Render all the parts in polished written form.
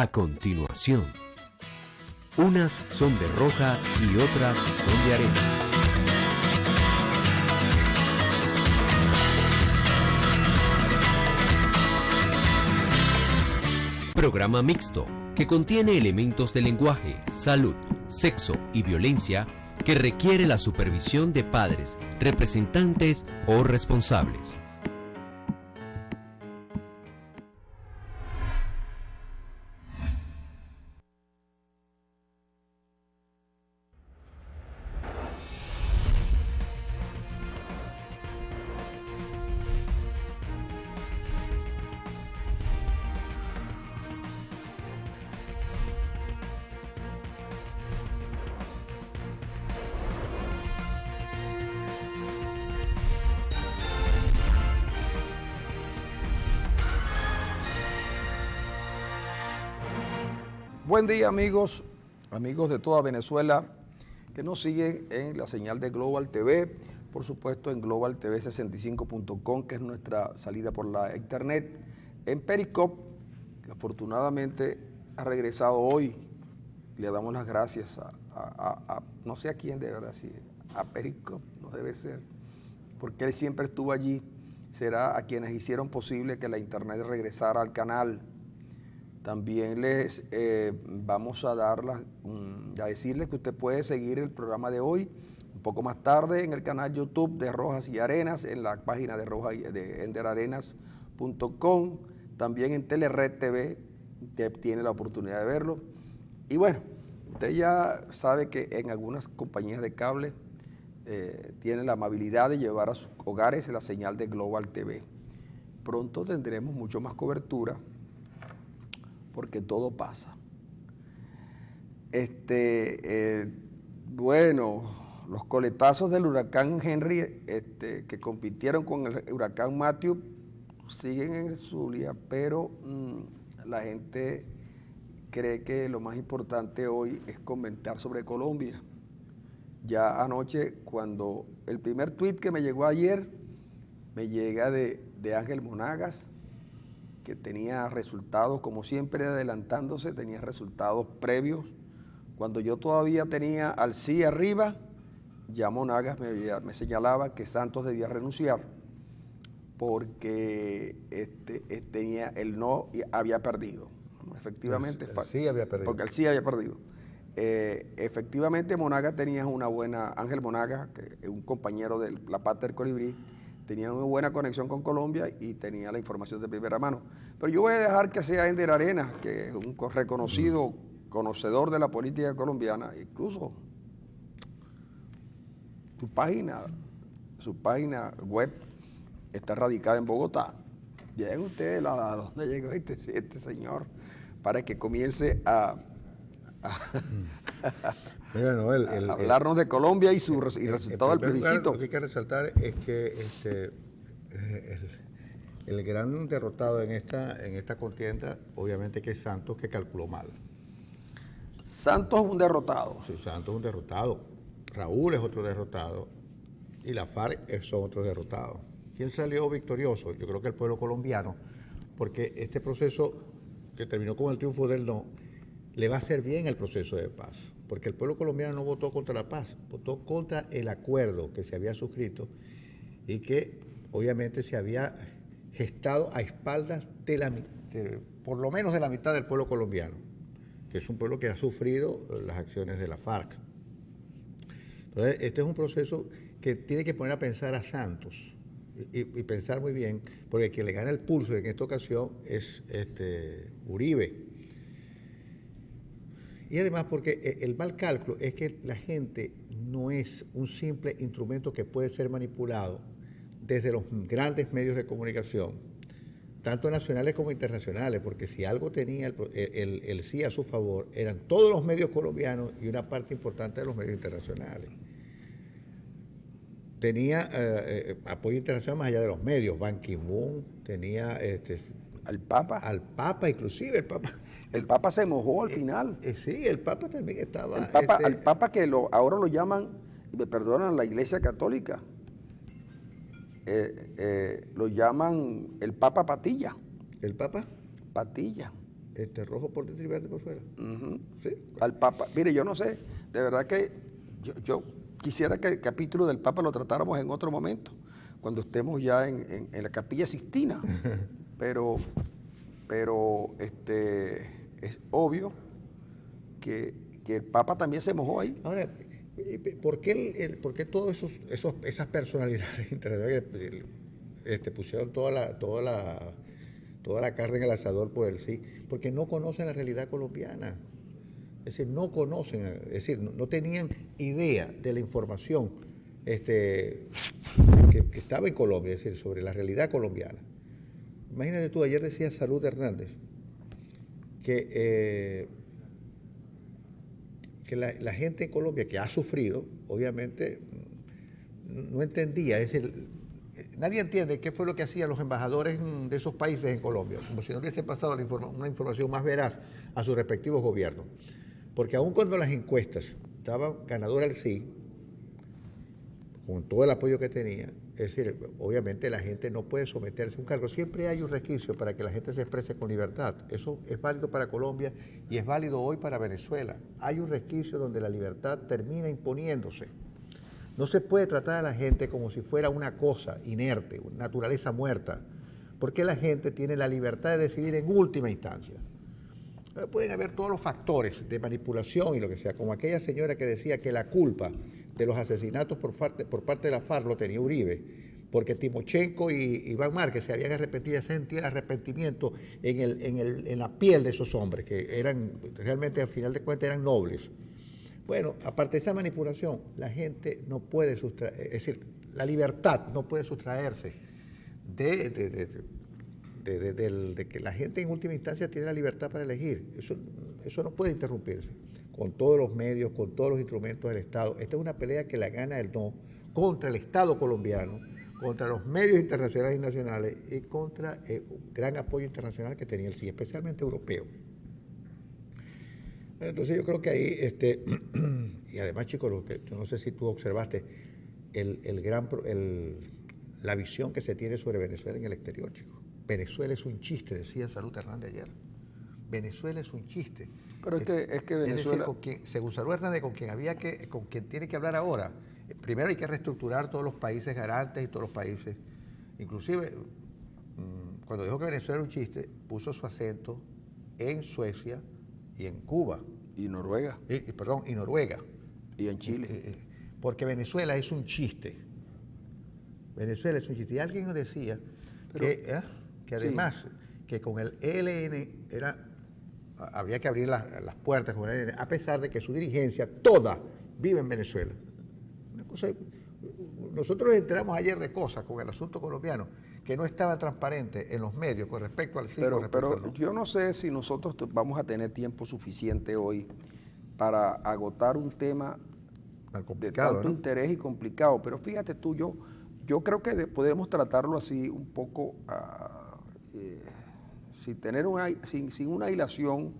a continuación. Unas son de rocas y otras son de arena. Programa mixto que contiene elementos de lenguaje, salud, sexo y violencia que requiere la supervisión de padres, representantes o responsables. Buen día amigos de toda Venezuela que nos siguen en la señal de Global TV, por supuesto en globaltv65.com, que es nuestra salida por la internet, en Periscope, que afortunadamente ha regresado hoy. Le damos las gracias a no sé a quién de verdad, sí, a Periscope, no debe ser, porque él siempre estuvo allí. Será a quienes hicieron posible que la internet regresara al canal. También les vamos a a decirles que usted puede seguir el programa de hoy un poco más tarde en el canal YouTube de Rojas y Arenas, en la página de enderarenas.com, también en Telered TV, usted tiene la oportunidad de verlo. Y bueno, usted ya sabe que en algunas compañías de cable tienen la amabilidad de llevar a sus hogares la señal de Global TV. Pronto tendremos mucho más cobertura, porque todo pasa. Bueno, los coletazos del huracán Henry, que compitieron con el huracán Matthew, siguen en el Zulia, pero la gente cree que lo más importante hoy es comentar sobre Colombia. Ya anoche, cuando el primer tuit que me llegó ayer, me llega de Ángel Monagas, que tenía resultados, como siempre adelantándose, tenía resultados previos. Cuando yo todavía tenía al sí arriba, ya Monagas me señalaba que Santos debía renunciar porque tenía el no y había perdido. Efectivamente, el sí había perdido. Porque el sí había perdido. Efectivamente, Monagas tenía una buena, Ángel Monagas, que es un compañero de la Pata del Colibrí, tenía una buena conexión con Colombia y tenía la información de primera mano. Pero yo voy a dejar que sea Ender Arenas, que es un reconocido conocedor de la política colombiana, incluso su página web está radicada en Bogotá. Lleguen ustedes a dónde llegó este señor para que comience a Mira, no, hablarnos de Colombia y su resultado del plebiscito. Lo que hay que resaltar es que el gran derrotado en esta contienda, obviamente, que es Santos, que calculó mal. Santos es un derrotado. Sí, Santos es un derrotado. Raúl es otro derrotado. Y la FARC son otros derrotados. ¿Quién salió victorioso? Yo creo que el pueblo colombiano, porque este proceso que terminó con el triunfo del no, le va a hacer bien al proceso de paz, porque el pueblo colombiano no votó contra la paz, votó contra el acuerdo que se había suscrito y que obviamente se había gestado a espaldas por lo menos de la mitad del pueblo colombiano, que es un pueblo que ha sufrido las acciones de la FARC. Entonces, este es un proceso que tiene que poner a pensar a Santos y pensar muy bien, porque quien le gana el pulso en esta ocasión es Uribe. Y además porque el mal cálculo es que la gente no es un simple instrumento que puede ser manipulado desde los grandes medios de comunicación, tanto nacionales como internacionales, porque si algo tenía el sí a su favor, eran todos los medios colombianos y una parte importante de los medios internacionales. Tenía apoyo internacional más allá de los medios. Ban Ki-moon tenía al Papa. Al Papa, inclusive el Papa se mojó al final. Sí, el Papa también estaba. Al Papa que ahora lo llaman, me perdonan, la Iglesia Católica, lo llaman el Papa Patilla. ¿El Papa? Patilla. rojo por dentro y verde por fuera. Sí, al Papa. Mire, yo no sé, de verdad que yo quisiera que el capítulo del Papa lo tratáramos en otro momento, cuando estemos ya en la Capilla Sixtina, pero es obvio que el Papa también se mojó ahí. Ahora, ¿por qué todas esas personalidades internacionales pusieron toda la carne en el asador por el sí? Porque no conocen la realidad colombiana. Es decir, no conocen, es decir, no tenían idea de la información que estaba en Colombia, es decir, sobre la realidad colombiana. Imagínate tú, ayer decía Salud Hernández que la gente en Colombia que ha sufrido, obviamente, no entendía, es decir, nadie entiende qué fue lo que hacían los embajadores de esos países en Colombia, como si no hubiese pasado una información más veraz a sus respectivos gobiernos. Porque aun cuando las encuestas estaban ganadoras al sí, con todo el apoyo que tenía, es decir, obviamente la gente no puede someterse a un cargo. Siempre hay un resquicio para que la gente se exprese con libertad. Eso es válido para Colombia y es válido hoy para Venezuela. Hay un resquicio donde la libertad termina imponiéndose. No se puede tratar a la gente como si fuera una cosa inerte, una naturaleza muerta, porque la gente tiene la libertad de decidir en última instancia. Pueden haber todos los factores de manipulación y lo que sea, como aquella señora que decía que la culpa de los asesinatos por parte de la FARC lo tenía Uribe, porque Timochenko y Iván Márquez se habían arrepentido, y sentía el arrepentimiento en la piel de esos hombres, que eran realmente al final de cuentas eran nobles. Bueno, aparte de esa manipulación, la gente no puede sustraer, es decir, la libertad no puede sustraerse de que la gente en última instancia tiene la libertad para elegir. Eso no puede interrumpirse con todos los medios, con todos los instrumentos del Estado. Esta es una pelea que la gana el no contra el Estado colombiano, contra los medios internacionales y nacionales y contra el gran apoyo internacional que tenía el sí, especialmente europeo. Entonces yo creo que ahí, y además chicos, yo no sé si tú observaste la visión que se tiene sobre Venezuela en el exterior, chicos. Venezuela es un chiste, decía Salud Hernández ayer. Venezuela es un chiste. Pero es que Venezuela... Es decir, según Salud Hernández, con quien tiene que hablar ahora, primero hay que reestructurar todos los países garantes y todos los países. Inclusive, cuando dijo que Venezuela era un chiste, puso su acento en Suecia y en Cuba. Y Noruega. Y Noruega. Y en Chile. Porque Venezuela es un chiste. Venezuela es un chiste. Y alguien nos decía que además que con el ELN había que abrir las puertas con el ELN, a pesar de que su dirigencia toda vive en Venezuela. Una cosa, nosotros nos enteramos ayer de cosas con el asunto colombiano que no estaban transparentes en los medios con respecto al sí. Pero yo no sé si nosotros vamos a tener tiempo suficiente hoy para agotar un tema de tanto interés y complicado. Pero fíjate tú, yo creo que podemos tratarlo así un poco sin una hilación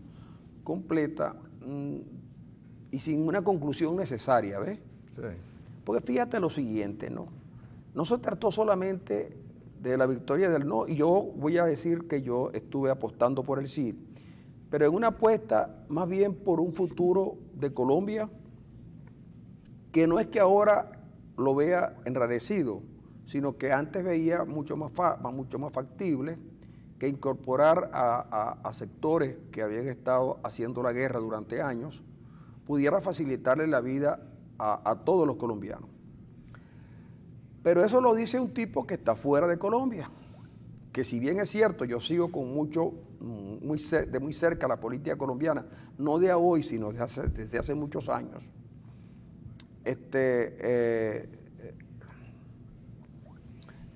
completa y sin una conclusión necesaria, ¿ves? Sí. Porque fíjate lo siguiente, ¿no? No se trató solamente de la victoria del no, y yo voy a decir que yo estuve apostando por el sí, pero en una apuesta más bien por un futuro de Colombia que no es que ahora lo vea enrarecido, sino que antes veía mucho más factible que incorporar a sectores que habían estado haciendo la guerra durante años pudiera facilitarle la vida a todos los colombianos. Pero eso lo dice un tipo que está fuera de Colombia, que si bien es cierto, yo sigo con muy cerca la política colombiana, no de hoy, sino desde hace muchos años.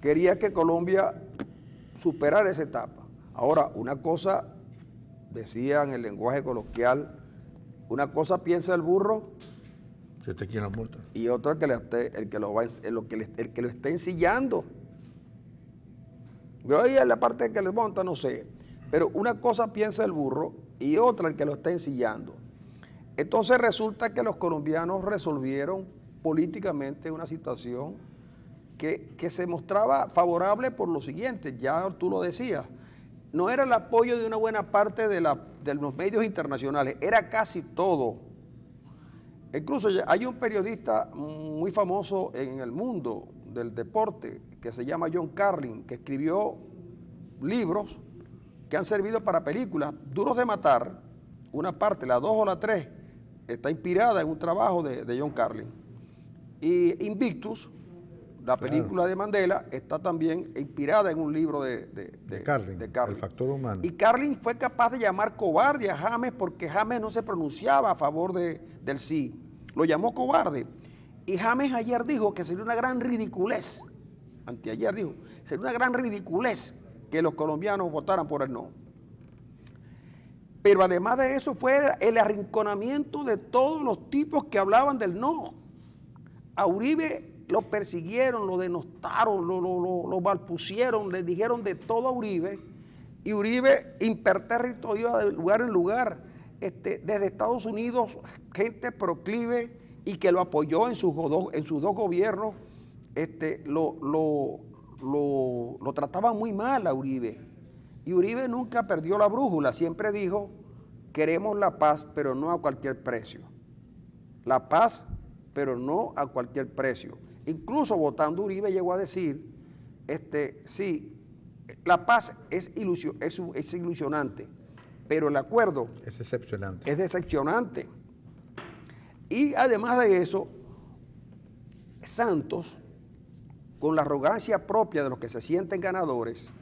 Quería que Colombia superara esa etapa. Ahora, una cosa, decía en el lenguaje coloquial, una cosa piensa el burro ¿Quién la multa? y otra el que lo está ensillando. Yo ahí en la parte que les monta no sé, pero una cosa piensa el burro y otra el que lo está ensillando. Entonces resulta que los colombianos resolvieron políticamente una situación que se mostraba favorable por lo siguiente, ya tú lo decías, no era el apoyo de una buena parte de los medios internacionales, era casi todo. Incluso hay un periodista muy famoso en el mundo del deporte que se llama John Carlin, que escribió libros que han servido para películas. Duros de Matar, una parte, la 2 o la 3, está inspirada en un trabajo de John Carlin. Y Invictus, la película de Mandela, está también inspirada en un libro de Carlin, El factor humano. Y Carlin fue capaz de llamar cobarde a James porque James no se pronunciaba a favor del sí. Lo llamó cobarde. Y James ayer dijo que sería una gran ridiculez, anteayer dijo, sería una gran ridiculez que los colombianos votaran por el no. Pero además de eso fue el arrinconamiento de todos los tipos que hablaban del no. A Uribe lo persiguieron, lo denostaron, lo balbucieron, le dijeron de todo a Uribe, y Uribe impertérrito iba de lugar en lugar. Desde Estados Unidos, gente proclive y que lo apoyó en sus dos gobiernos, lo trataban muy mal a Uribe. Y Uribe nunca perdió la brújula, siempre dijo, queremos la paz, pero no a cualquier precio. La paz, pero no a cualquier precio. Incluso votando Uribe llegó a decir, sí, la paz es ilusionante, pero el acuerdo es decepcionante. Es decepcionante. Y además de eso, Santos, con la arrogancia propia de los que se sienten ganadores,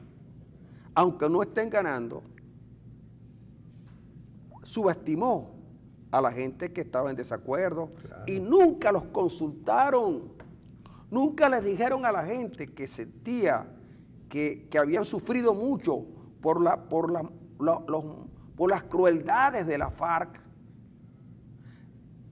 aunque no estén ganando, subestimó a la gente que estaba en desacuerdo, claro, y nunca los consultaron, nunca les dijeron a la gente que sentía que habían sufrido mucho por las crueldades de la FARC.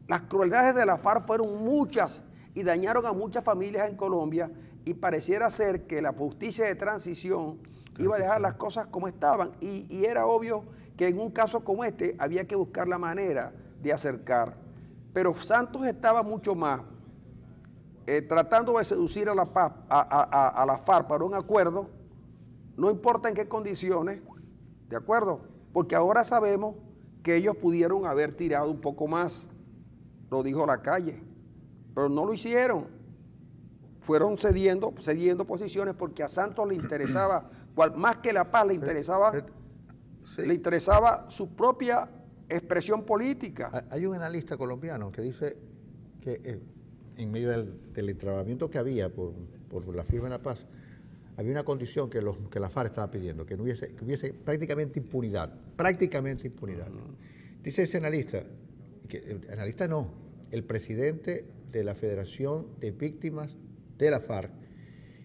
Las crueldades de la FARC fueron muchas y dañaron a muchas familias en Colombia, y pareciera ser que la justicia de transición iba a dejar las cosas como estaban, y era obvio que en un caso como este había que buscar la manera de acercar. Pero Santos estaba mucho más tratando de seducir a la FARC para un acuerdo, no importa en qué condiciones, ¿de acuerdo? Porque ahora sabemos que ellos pudieron haber tirado un poco más, lo dijo Lacalle, pero no lo hicieron. Fueron cediendo posiciones porque a Santos le interesaba, más que la paz, le interesaba su propia expresión política. Hay un analista colombiano que dice que en medio del entrabamiento que había por la firma de la paz, había una condición que la FARC estaba pidiendo, que hubiese prácticamente impunidad. Dice ese analista, el presidente de la Federación de Víctimas de la FARC,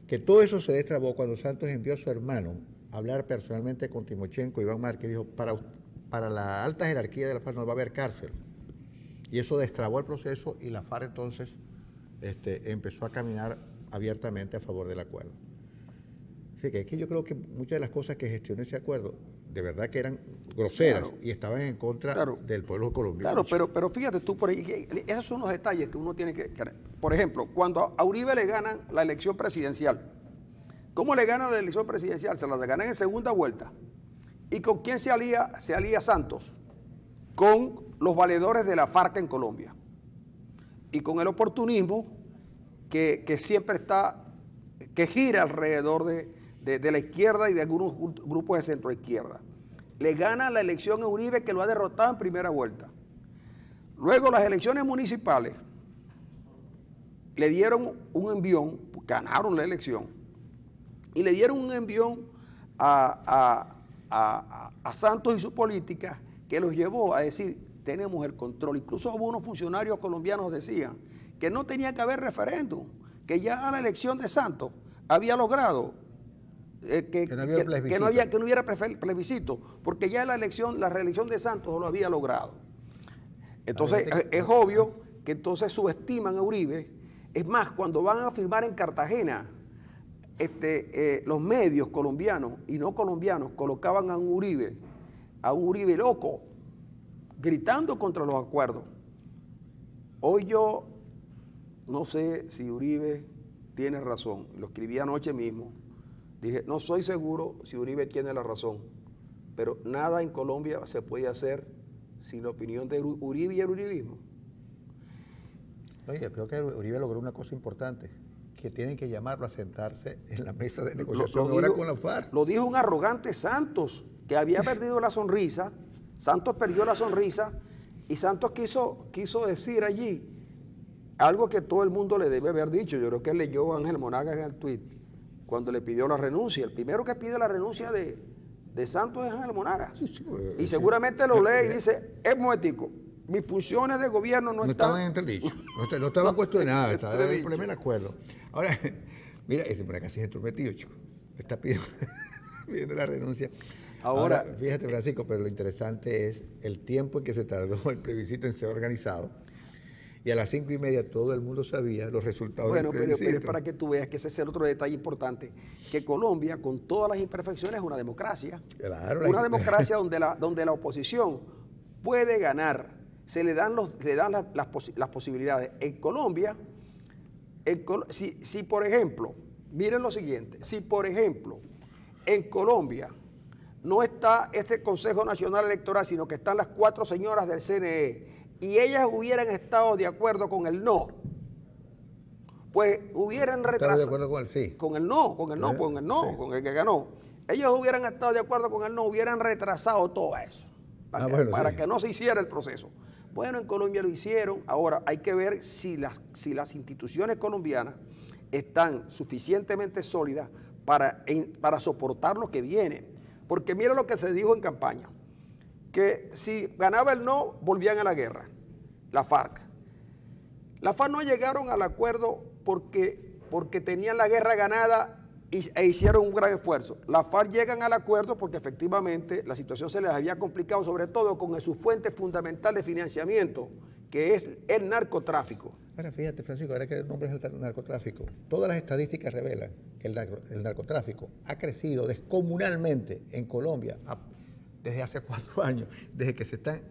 que todo eso se destrabó cuando Santos envió a su hermano a hablar personalmente con Timochenko, Iván Márquez, dijo, para la alta jerarquía de la FARC no va a haber cárcel. Y eso destrabó el proceso, y la FARC entonces empezó a caminar abiertamente a favor del acuerdo. Así que es que yo creo que muchas de las cosas que gestionó ese acuerdo, de verdad que eran groseras, claro, y estaban en contra, claro, del pueblo colombiano. Claro, pero fíjate tú, por ahí, esos son los detalles que uno tiene que... Por ejemplo, cuando a Uribe le ganan la elección presidencial, ¿cómo le ganan la elección presidencial? Se la ganan en segunda vuelta. ¿Y con quién se alía? Se alía Santos, con los valedores de la FARC en Colombia, y con el oportunismo que siempre está, que gira alrededor de la izquierda y de algunos grupos de centroizquierda. Le gana la elección a Uribe, que lo ha derrotado en primera vuelta. Luego las elecciones municipales le dieron un envión, ganaron la elección, y le dieron un envión a Santos y su política, que los llevó a decir, tenemos el control. Incluso algunos funcionarios colombianos decían que no tenía que haber referéndum, que ya la elección de Santos había logrado que no hubiera plebiscito, porque ya la reelección de Santos lo había logrado. Entonces es obvio que entonces subestiman a Uribe. Es más, cuando van a firmar en Cartagena, los medios colombianos y no colombianos colocaban a un Uribe loco, gritando contra los acuerdos. Hoy yo no sé si Uribe tiene razón, lo escribí anoche mismo. Dije, no soy seguro si Uribe tiene la razón, pero nada en Colombia se puede hacer sin la opinión de Uribe y el uribismo. Oye, yo creo que Uribe logró una cosa importante, que tienen que llamarlo a sentarse en la mesa de negociación ahora con la FARC. Lo dijo un arrogante Santos, que había perdido la sonrisa. Santos perdió la sonrisa y Santos quiso decir allí algo que todo el mundo le debe haber dicho. Yo creo que él leyó a Ángel Monagas en el tuit cuando le pidió la renuncia. El primero que pide la renuncia de Santos es Ángel Monagas. Sí, pues, y seguramente lo lee y dice, es momentico, mis funciones de gobierno no estaban entredicho, no estaban cuestionadas, estaba el problema del acuerdo. Ahora, mira, ese Monagas sí es entrometido, chico, está pidiendo la renuncia. Ahora, fíjate, Francisco, pero lo interesante es el tiempo en que se tardó el plebiscito en ser organizado. Y a las 5:30 todo el mundo sabía los resultados del plebiscito. Pero es para que tú veas que ese es el otro detalle importante, que Colombia, con todas las imperfecciones, es una democracia. Claro, una democracia donde la oposición puede ganar, se le dan las posibilidades. En Colombia, si por ejemplo, miren lo siguiente, si por ejemplo, en Colombia no está este Consejo Nacional Electoral, sino que están las 4 señoras del CNE, y ellas hubieran estado de acuerdo con el no, pues hubieran retrasado. ¿Estás de acuerdo con el sí? Con el no, Sí. con el que ganó. Ellos hubieran estado de acuerdo con el no, hubieran retrasado todo eso, para que no se hiciera el proceso. Bueno, en Colombia lo hicieron. Ahora hay que ver si las instituciones colombianas están suficientemente sólidas para soportar lo que viene. Porque mira lo que se dijo en campaña, que si ganaba el no, volvían a la guerra, la FARC. La FARC no llegaron al acuerdo porque tenían la guerra ganada e hicieron un gran esfuerzo. La FARC llegan al acuerdo porque efectivamente la situación se les había complicado, sobre todo con su fuente fundamental de financiamiento, que es el narcotráfico. Ahora fíjate, Francisco, ahora que el nombre es el narcotráfico, todas las estadísticas revelan que el narcotráfico ha crecido descomunalmente en Colombia desde hace 4 años, desde que se está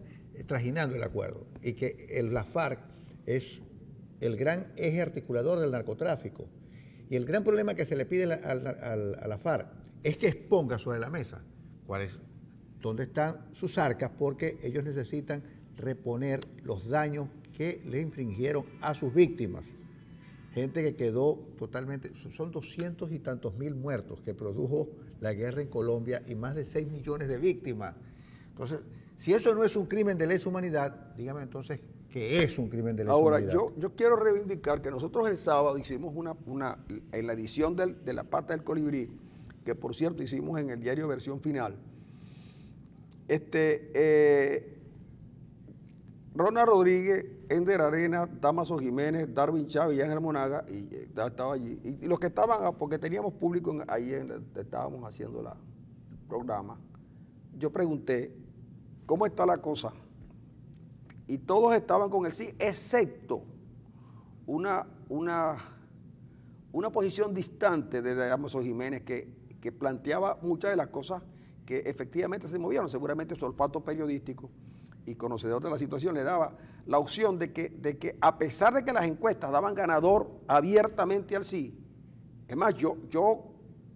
trajinando el acuerdo, y que la FARC es el gran eje articulador del narcotráfico. Y el gran problema que se le pide a la FARC es que exponga sobre la mesa dónde están sus arcas, porque ellos necesitan reponer los daños que le infringieron a sus víctimas. Gente que quedó totalmente, son 200 y tantos mil muertos que produjo la guerra en Colombia y más de 6 millones de víctimas. Entonces, si eso no es un crimen de lesa humanidad, dígame entonces qué es un crimen de lesa humanidad. Ahora, yo quiero reivindicar que nosotros el sábado hicimos en la edición de La Pata del Colibrí, que por cierto hicimos en el diario Versión Final, Ronald Rodríguez, Ender Arena, Damaso Jiménez, Darwin Chávez y Ángel Monaga, y estaba allí. Y los que estaban, porque teníamos público ahí, estábamos haciendo el programa, yo pregunté, ¿cómo está la cosa? Y todos estaban con el sí, excepto una posición distante de Damaso Jiménez que planteaba muchas de las cosas que efectivamente se movieron. Seguramente su olfato periodístico y conocedor de la situación le daba la opción de que a pesar de que las encuestas daban ganador abiertamente al sí, es más, yo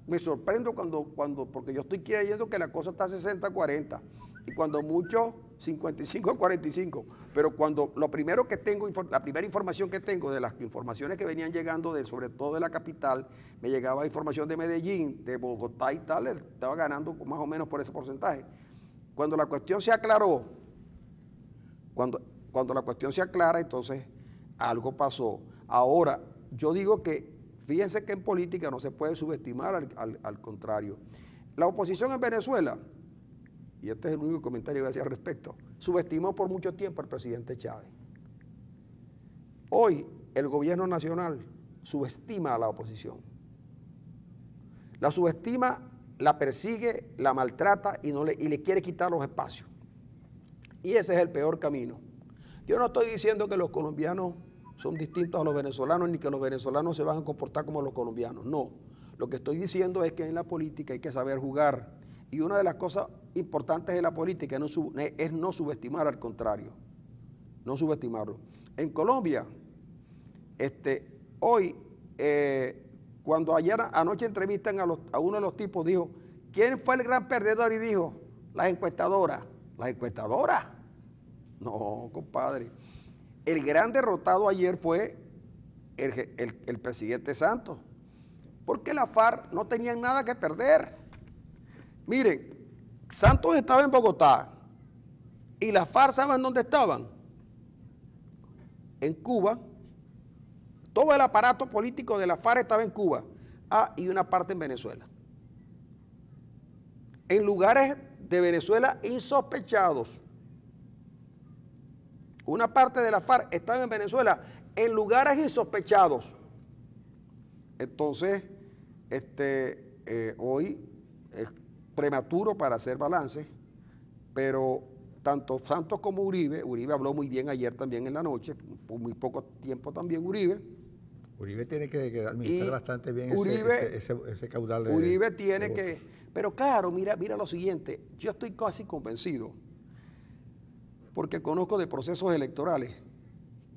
me sorprendo porque yo estoy creyendo que la cosa está 60-40 y cuando mucho 55-45, pero cuando la primera información que tengo de las informaciones que venían llegando sobre todo de la capital, me llegaba información de Medellín, de Bogotá y tal, estaba ganando más o menos por ese porcentaje. Cuando la cuestión se aclaró, cuando la cuestión se aclara, entonces algo pasó. Ahora, yo digo que, fíjense que en política no se puede subestimar, al contrario. La oposición en Venezuela, y este es el único comentario que voy a hacer al respecto, subestimó por mucho tiempo al presidente Chávez. Hoy el gobierno nacional subestima a la oposición. La subestima, la persigue, la maltrata y le quiere quitar los espacios. Y ese es el peor camino. Yo no estoy diciendo que los colombianos son distintos a los venezolanos, ni que los venezolanos se van a comportar como los colombianos. No. Lo que estoy diciendo es que en la política hay que saber jugar. Y una de las cosas importantes de la política es no subestimar, al contrario. No subestimarlo. En Colombia, hoy, cuando anoche entrevistan a uno de los tipos, dijo, ¿quién fue el gran perdedor? Y dijo, Las encuestadoras. Las encuestadoras. No, compadre. El gran derrotado ayer fue el presidente Santos, porque la FARC no tenían nada que perder. Miren, Santos estaba en Bogotá y la FARC, ¿saben dónde estaban? En Cuba. Todo el aparato político de la FARC estaba en Cuba. Y una parte en Venezuela. En lugares de Venezuela insospechados. Una parte de la FARC estaba en Venezuela en lugares insospechados. Entonces, hoy es prematuro para hacer balance, pero tanto Santos como Uribe habló muy bien ayer también en la noche, por muy poco tiempo también Uribe tiene que administrar bastante bien ese caudal de... Uribe tiene que... Pero claro, mira lo siguiente, yo estoy casi convencido, porque conozco de procesos electorales,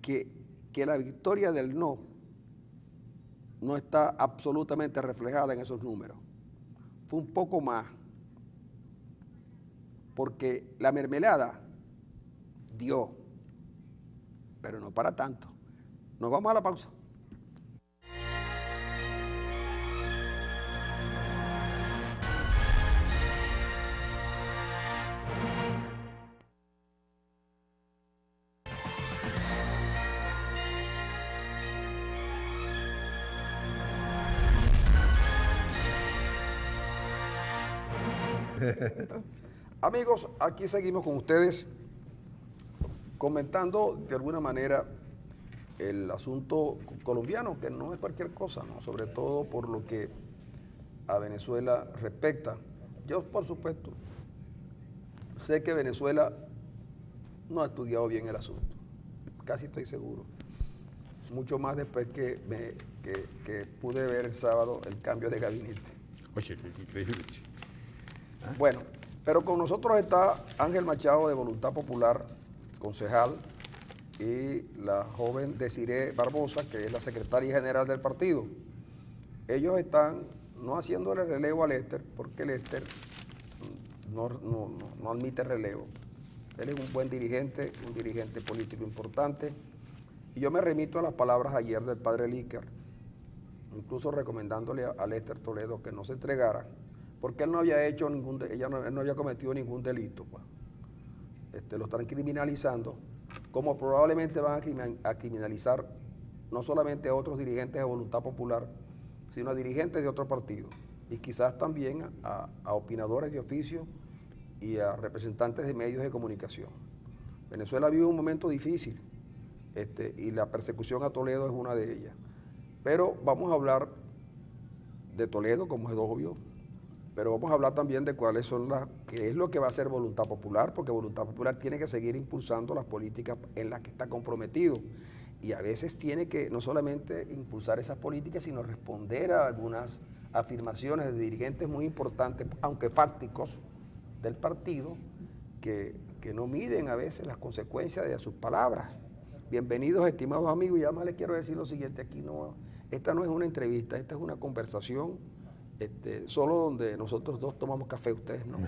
que la victoria del no está absolutamente reflejada en esos números. Fue un poco más, porque la mermelada dio, pero no para tanto. Nos vamos a la pausa. Amigos, aquí seguimos con ustedes comentando de alguna manera el asunto colombiano, que no es cualquier cosa, ¿no? Sobre todo por lo que a Venezuela respecta. Yo, por supuesto, sé que Venezuela no ha estudiado bien el asunto, casi estoy seguro. Mucho más después que pude ver el sábado el cambio de gabinete. Oye, qué increíble. Bueno, pero con nosotros está Ángel Machado de Voluntad Popular, concejal, y la joven Desiree Barbosa, que es la secretaria general del partido. Ellos están no haciéndole relevo a Lester, porque Lester no admite relevo. Él es un buen dirigente, un dirigente político importante, y yo me remito a las palabras ayer del padre Lícar, incluso recomendándole a Lester Toledo que no se entregara, porque él no había hecho él no había cometido ningún delito. Pues. Lo están criminalizando, como probablemente van a criminalizar no solamente a otros dirigentes de Voluntad Popular, sino a dirigentes de otros partidos, y quizás también a opinadores de oficio y a representantes de medios de comunicación. Venezuela vive un momento difícil, y la persecución a Toledo es una de ellas. Pero vamos a hablar de Toledo, como es obvio, pero vamos a hablar también de qué es lo que va a hacer Voluntad Popular, porque Voluntad Popular tiene que seguir impulsando las políticas en las que está comprometido, y a veces tiene que no solamente impulsar esas políticas, sino responder a algunas afirmaciones de dirigentes muy importantes, aunque fácticos, del partido, que no miden a veces las consecuencias de sus palabras. Bienvenidos, estimados amigos, y además les quiero decir lo siguiente, esta no es una entrevista, esta es una conversación, solo donde nosotros dos tomamos café, ustedes no.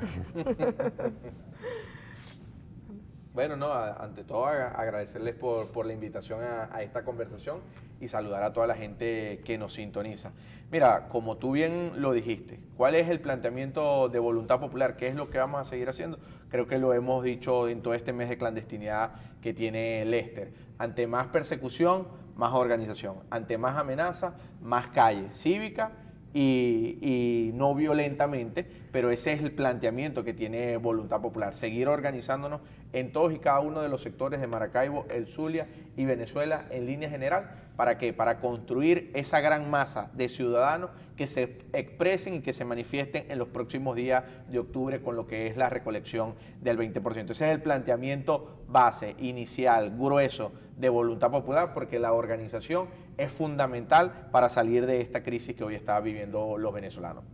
Bueno, no, ante todo agradecerles por la invitación a esta conversación y saludar a toda la gente que nos sintoniza. Mira, como tú bien lo dijiste, ¿cuál es el planteamiento de Voluntad Popular? ¿Qué es lo que vamos a seguir haciendo? Creo que lo hemos dicho en todo este mes de clandestinidad que tiene Lester. Ante más persecución, más organización. Ante más amenaza, más calle cívica y no violentamente, pero ese es el planteamiento que tiene Voluntad Popular, seguir organizándonos en todos y cada uno de los sectores de Maracaibo, el Zulia y Venezuela en línea general. ¿Para qué? Para construir esa gran masa de ciudadanos que se expresen y que se manifiesten en los próximos días de octubre con lo que es la recolección del 20%. Ese es el planteamiento base, inicial, grueso de Voluntad Popular, porque la organización es fundamental para salir de esta crisis que hoy está viviendo los venezolanos.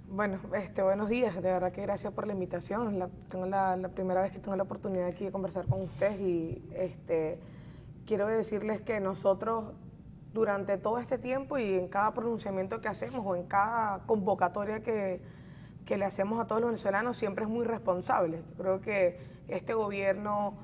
Bueno, buenos días, de verdad que gracias por la invitación. Tengo la primera vez que tengo la oportunidad aquí de conversar con ustedes y quiero decirles que nosotros durante todo este tiempo y en cada pronunciamiento que hacemos o en cada convocatoria que que le hacemos a todos los venezolanos siempre es muy responsable. Creo que este gobierno,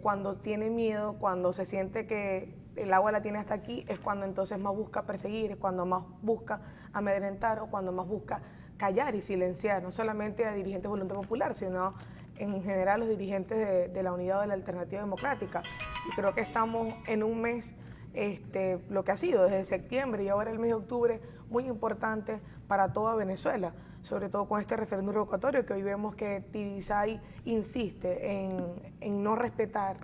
cuando tiene miedo, cuando se siente que el agua la tiene hasta aquí, es cuando entonces más busca perseguir, es cuando más busca amedrentar o cuando más busca callar y silenciar, no solamente a dirigentes de Voluntad Popular, sino en general los dirigentes de la Unidad o de la Alternativa Democrática. Y creo que estamos en un mes, lo que ha sido desde septiembre y ahora el mes de octubre, muy importante para toda Venezuela, sobre todo con este referéndum revocatorio que hoy vemos que Tibisay insiste en no respetar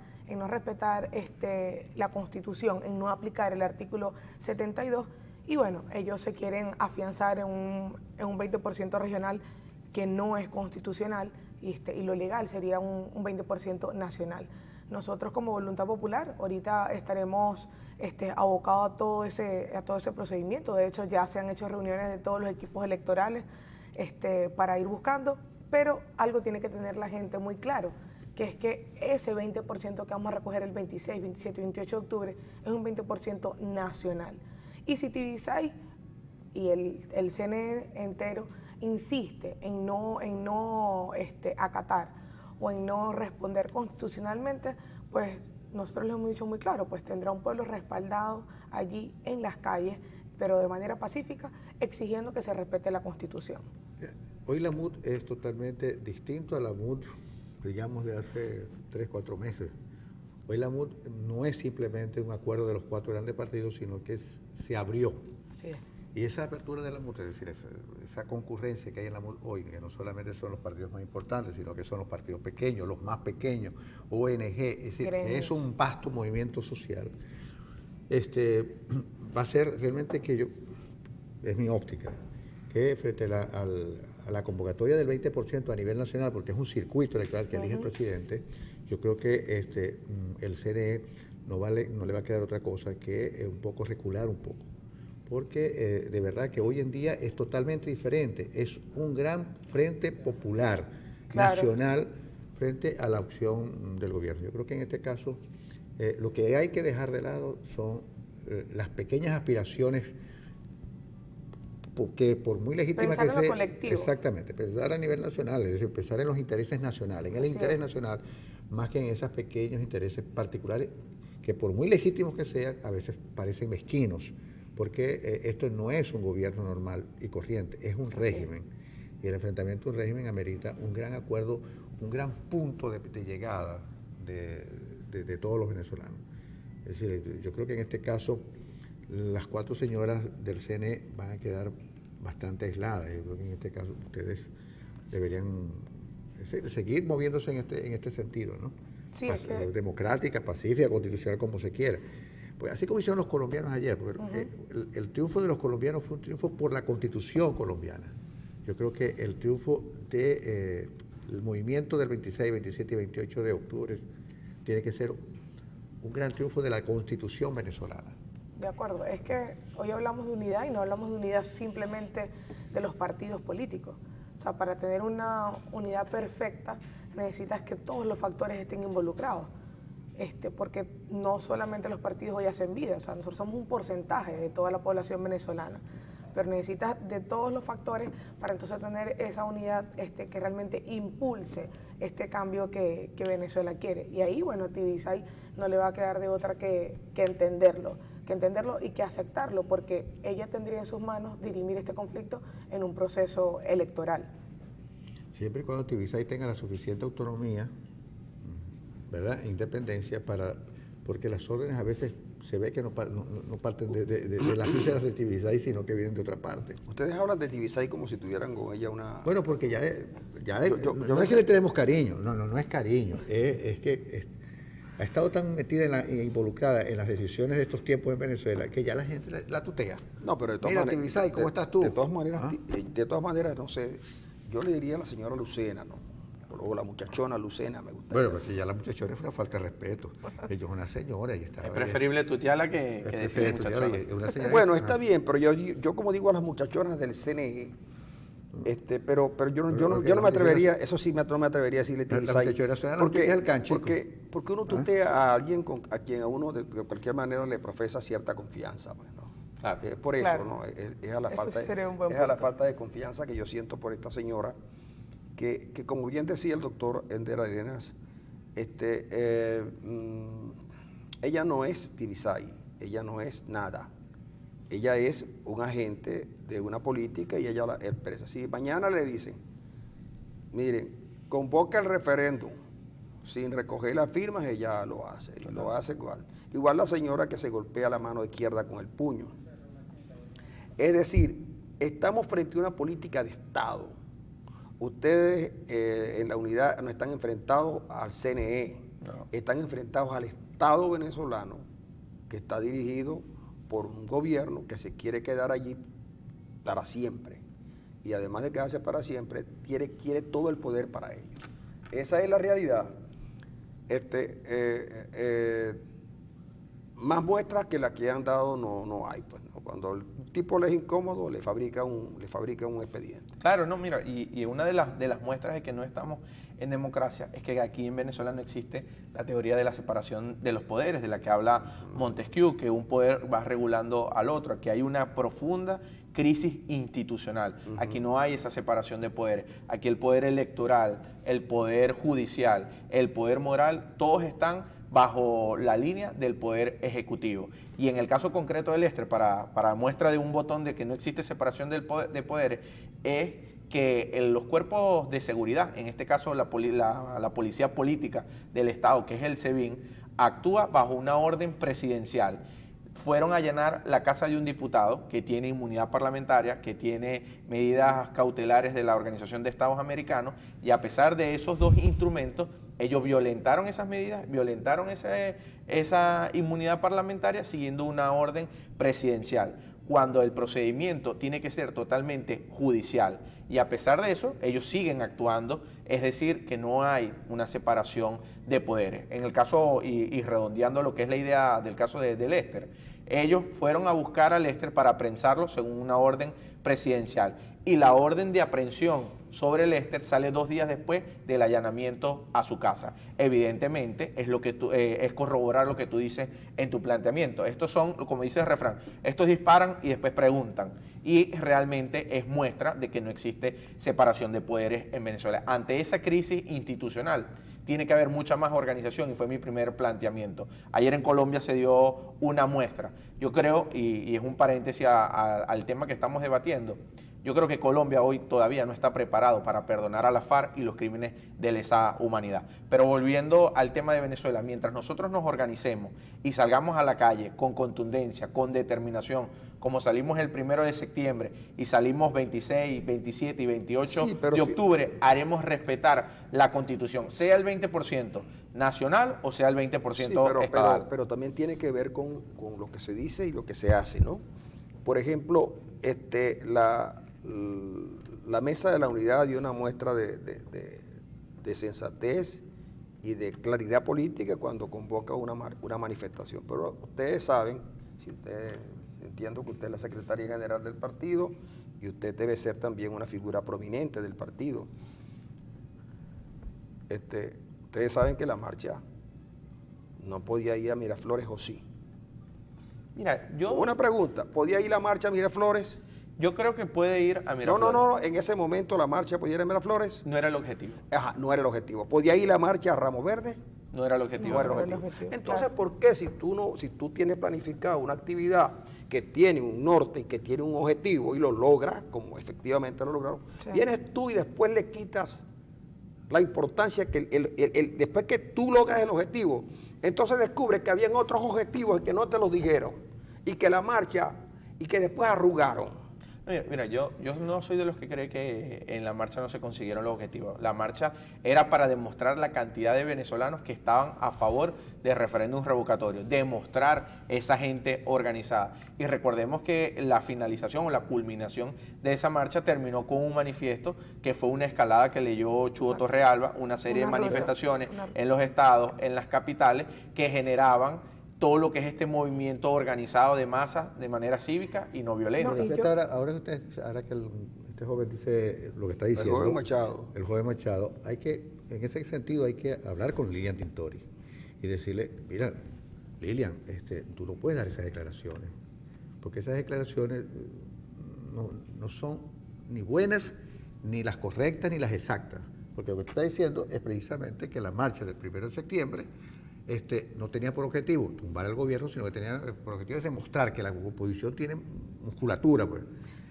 la Constitución, en no aplicar el artículo 72, y bueno, ellos se quieren afianzar en un 20% regional que no es constitucional, y lo legal sería un 20% nacional. Nosotros como Voluntad Popular ahorita estaremos abocados a todo ese procedimiento. De hecho, ya se han hecho reuniones de todos los equipos electorales para ir buscando, pero algo tiene que tener la gente muy claro, que es que ese 20% que vamos a recoger el 26, 27 y 28 de octubre es un 20% nacional. Y si Tibisay y el CNE entero insiste en no acatar o en no responder constitucionalmente, pues nosotros lo hemos dicho muy claro, pues tendrá un pueblo respaldado allí en las calles, pero de manera pacífica, exigiendo que se respete la Constitución. Hoy la MUD es totalmente distinto a la MUD, digamos, de hace 3, 4 meses. Hoy la MUD no es simplemente un acuerdo de los 4 grandes partidos, sino que se abrió. Así es. Y esa apertura de la MUD, es decir, esa concurrencia que hay en la MUD hoy, que no solamente son los partidos más importantes, sino que son los partidos pequeños, los más pequeños, ONG, es decir, que es un vasto movimiento social, va a ser realmente es mi óptica, que frente a la convocatoria del 20% a nivel nacional, porque es un circuito electoral que elige el presidente, yo creo que el CNE no le va a quedar otra cosa que un poco recular un poco. Porque de verdad que hoy en día es totalmente diferente, es un gran frente popular, nacional, frente a la opción del gobierno. Yo creo que en este caso lo que hay que dejar de lado son las pequeñas aspiraciones, porque por muy legítima que sea, colectivo. Exactamente, pensar a nivel nacional, es decir, pensar en los intereses nacionales, en el interés nacional, más que en esos pequeños intereses particulares, que por muy legítimos que sean, a veces parecen mezquinos, porque esto no es un gobierno normal y corriente, es un régimen. Y el enfrentamiento a un régimen amerita un gran acuerdo, un gran punto de llegada de todos los venezolanos. Es decir, yo creo que en este caso las 4 señoras del CNE van a quedar bastante aisladas. Yo creo que en este caso ustedes deberían seguir moviéndose en este sentido, ¿no? Sí, democrática, pacífica, constitucional, como se quiera. Pues así como hicieron los colombianos ayer, porque el triunfo de los colombianos fue un triunfo por la Constitución colombiana. Yo creo que el triunfo del movimiento del 26, 27 y 28 de octubre tiene que ser un gran triunfo de la Constitución venezolana. De acuerdo, es que hoy hablamos de unidad y no hablamos de unidad simplemente de los partidos políticos. O sea, para tener una unidad perfecta necesitas que todos los factores estén involucrados. Porque no solamente los partidos hoy hacen vida, o sea, nosotros somos un porcentaje de toda la población venezolana, pero necesitas de todos los factores para entonces tener esa unidad que realmente impulse este cambio que Venezuela quiere. Y ahí, bueno, a Tibisay no le va a quedar de otra que entenderlo y que aceptarlo, porque ella tendría en sus manos dirimir este conflicto en un proceso electoral. Siempre y cuando Tibisay tenga la suficiente autonomía, ¿verdad?, independencia, porque las órdenes a veces se ve que no parten de las vísceras de Tibisay, sino que vienen de otra parte. Ustedes hablan de Tibisay como si tuvieran con ella una... Bueno, porque no es que le tenemos cariño, no es cariño, es que ha estado tan metida involucrada en las decisiones de estos tiempos en Venezuela que ya la gente la tutea. No, pero de todas Mira, maneras, Tibisay, ¿cómo estás tú? De todas maneras, no sé, yo le diría a la señora Lucena, ¿no? O la muchachona Lucena, me gusta. Bueno, porque ya la muchachona es una falta de respeto. Ella es una señora y está... Es preferible tutearla que decirle muchachona. Bueno, está bien, pero yo como digo a las muchachonas del CNE, pero yo no me atrevería, eso sí, no me atrevería a decirle Tibisay, porque uno tutea a alguien a quien a uno de cualquier manera le profesa cierta confianza, pues, ¿no? Claro. Es por eso, Claro. ¿no? Es a la, Eso falta, sería un buen es a la punto. falta de confianza que yo siento por esta señora, que como bien decía el doctor Ender Arenas, ella no es Tibisay, ella no es nada. Ella es un agente de una política y ella la expresa. Si mañana le dicen, miren, convoca el referéndum sin recoger las firmas, ella lo hace, y lo hace igual. Igual la señora que se golpea la mano izquierda con el puño. Es decir, estamos frente a una política de Estado. Ustedes en la unidad no están enfrentados al CNE, No. están enfrentados al Estado venezolano, que está dirigido por un gobierno que se quiere quedar allí para siempre. Y además de quedarse para siempre, quiere todo el poder para ellos. Esa es la realidad. Más muestras que las que han dado no hay. Pues, ¿no? Cuando el tipo le es incómodo, le fabrica un expediente. Claro, no, mira, y una de las muestras de que no estamos en democracia es que aquí en Venezuela no existe la teoría de la separación de los poderes, de la que habla Montesquieu, que un poder va regulando al otro. Aquí hay una profunda crisis institucional. Aquí no hay esa separación de poderes. Aquí el poder electoral, el poder judicial, el poder moral, todos están bajo la línea del poder ejecutivo. Y en el caso concreto de Lester, para muestra de un botón de que no existe separación de poderes, es que los cuerpos de seguridad, en este caso la policía política del Estado, que es el SEBIN, actúa bajo una orden presidencial. Fueron a allanar la casa de un diputado que tiene inmunidad parlamentaria, que tiene medidas cautelares de la Organización de Estados Americanos, y a pesar de esos dos instrumentos, ellos violentaron esas medidas, violentaron esa inmunidad parlamentaria siguiendo una orden presidencial, cuando el procedimiento tiene que ser totalmente judicial. Y a pesar de eso, ellos siguen actuando, es decir, que no hay una separación de poderes. En el caso, y redondeando lo que es la idea del caso de Lester, ellos fueron a buscar a Lester para apresarlo según una orden presidencial. Y la orden de aprehensión sobre Lester sale 2 días después del allanamiento a su casa. Evidentemente, es corroborar lo que tú dices en tu planteamiento. Estos son, como dice el refrán, estos disparan y después preguntan. Y realmente es muestra de que no existe separación de poderes en Venezuela. Ante esa crisis institucional, tiene que haber mucha más organización, y fue mi primer planteamiento. Ayer en Colombia se dio una muestra. Yo creo, y es un paréntesis al tema que estamos debatiendo, yo creo que Colombia hoy todavía no está preparado para perdonar a la FARC y los crímenes de lesa humanidad. Pero volviendo al tema de Venezuela, mientras nosotros nos organicemos y salgamos a la calle con contundencia, con determinación, como salimos el 1 de septiembre y salimos 26, 27 y 28 de octubre, haremos respetar la Constitución, sea el 20% nacional o sea el 20% estatal. Pero también tiene que ver con lo que se dice y lo que se hace, ¿no? Por ejemplo, la mesa de la unidad dio una muestra de sensatez y de claridad política cuando convoca una manifestación. Pero ustedes saben, entiendo que usted es la secretaria general del partido y usted debe ser también una figura prominente del partido. Ustedes saben que la marcha no podía ir a Miraflores, ¿o sí? Mira, Una pregunta, ¿podía ir la marcha a Miraflores? Yo creo que puede ir a Miraflores. No, en ese momento la marcha podía ir a Miraflores. No era el objetivo. Ajá, no era el objetivo. ¿Podía ir la marcha a Ramos Verde? No era el objetivo. No era el objetivo. Entonces, ¿por qué si tú tienes planificado una actividad que tiene un norte y que tiene un objetivo y lo logras, como efectivamente lo lograron, vienes tú y después le quitas la importancia que después que tú logras el objetivo, entonces descubres que habían otros objetivos que no te los dijeron y que la marcha y que después arrugaron? Mira, yo no soy de los que cree que en la marcha no se consiguieron los objetivos. La marcha era para demostrar la cantidad de venezolanos que estaban a favor del referéndum revocatorio, demostrar esa gente organizada. Y recordemos que la finalización o la culminación de esa marcha terminó con un manifiesto que fue una escalada que leyó Chugo Torrealba, una serie de manifestaciones en los estados, en las capitales, que generaban todo lo que es este movimiento organizado de masa de manera cívica y no violenta. Ahora que este joven dice lo que está diciendo, el joven Machado, en ese sentido hay que hablar con Lilian Tintori y decirle, mira, Lilian, tú no puedes dar esas declaraciones, porque esas declaraciones no son ni buenas, ni las correctas, ni las exactas. Porque lo que está diciendo es precisamente que la marcha del 1 de septiembre no tenía por objetivo tumbar al gobierno, sino que tenía por objetivo es demostrar que la oposición tiene musculatura, pues.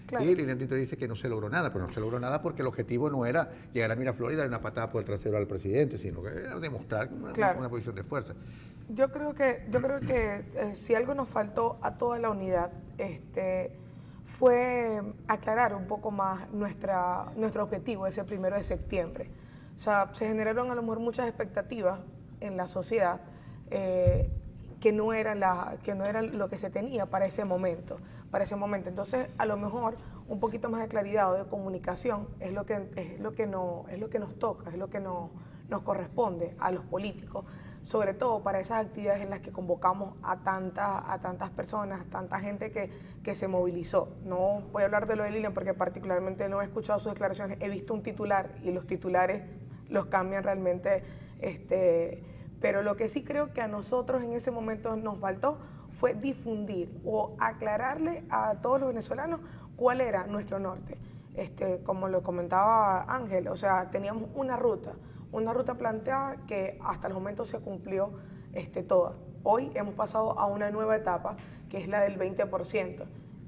Claro. Y Lilian Tinto dice que no se logró nada, pero no se logró nada porque el objetivo no era llegar a Miraflores y darle una patada por el trasero al presidente, sino que era demostrar una posición de fuerza. Yo creo que si algo nos faltó a toda la unidad, fue aclarar un poco más nuestro objetivo ese 1 de septiembre. O sea, se generaron a lo mejor muchas expectativas en la sociedad que no eran lo que se tenía para ese momento. Entonces, a lo mejor un poquito más de claridad o de comunicación es lo que nos toca, es lo que nos corresponde a los políticos, sobre todo para esas actividades en las que convocamos a tantas personas, a tanta gente que se movilizó. No voy a hablar de lo de Lilian porque particularmente no he escuchado sus declaraciones, he visto un titular y los titulares los cambian realmente, pero lo que sí creo que a nosotros en ese momento nos faltó fue difundir o aclararle a todos los venezolanos cuál era nuestro norte. Como lo comentaba Ángel, o sea, teníamos una ruta planteada que hasta el momento se cumplió toda. Hoy hemos pasado a una nueva etapa, que es la del 20%,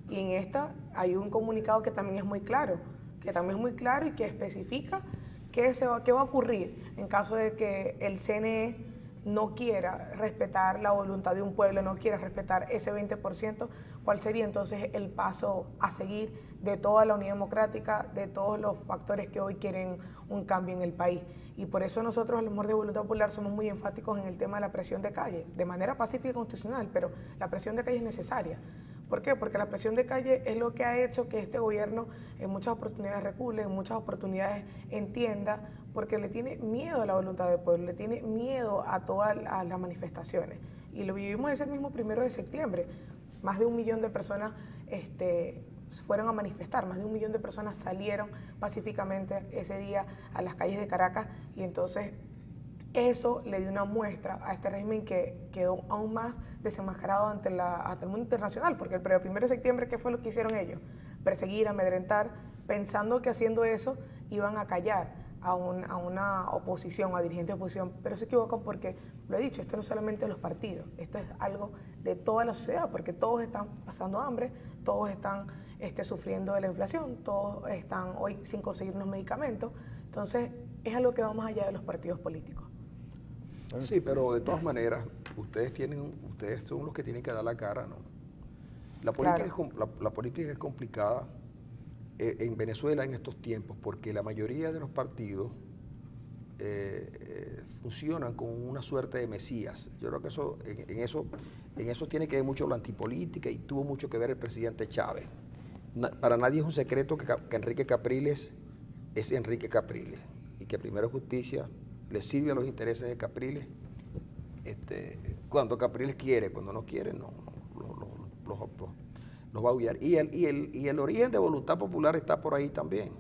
y en esta hay un comunicado que también es muy claro, y que especifica qué va a ocurrir en caso de que el CNE no quiera respetar la voluntad de un pueblo, no quiera respetar ese 20%, ¿cuál sería entonces el paso a seguir de toda la Unidad Democrática, de todos los factores que hoy quieren un cambio en el país? Y por eso nosotros, a lo mejor de Voluntad Popular, somos muy enfáticos en el tema de la presión de calle, de manera pacífica y constitucional, pero la presión de calle es necesaria. ¿Por qué? Porque la presión de calle es lo que ha hecho que este gobierno en muchas oportunidades recule, en muchas oportunidades entienda, porque le tiene miedo a la voluntad del pueblo, le tiene miedo a todas las manifestaciones. Y lo vivimos ese mismo 1 de septiembre. Más de 1 millón de personas fueron a manifestar, más de 1 millón de personas salieron pacíficamente ese día a las calles de Caracas, y entonces eso le dio una muestra a este régimen que quedó aún más desenmascarado ante el mundo internacional, porque el 1 de septiembre, ¿qué fue lo que hicieron ellos? Perseguir, amedrentar, pensando que haciendo eso iban a callar a una oposición, a dirigentes de oposición, pero se equivocan porque, lo he dicho, esto no es solamente de los partidos, esto es algo de toda la sociedad, porque todos están pasando hambre, todos están sufriendo de la inflación, todos están hoy sin conseguir unos medicamentos, entonces es algo que va más allá de los partidos políticos. Sí, pero de todas maneras, ustedes son los que tienen que dar la cara, ¿no? La política es complicada en Venezuela en estos tiempos, porque la mayoría de los partidos funcionan con una suerte de mesías. Yo creo que en eso tiene que ver mucho la antipolítica y tuvo mucho que ver el presidente Chávez. Para nadie es un secreto que Enrique Capriles es Enrique Capriles y que Primero Justicia le sirve a los intereses de Capriles cuando Capriles quiere, cuando no quiere los va a aullar. Y el origen de Voluntad Popular está por ahí también.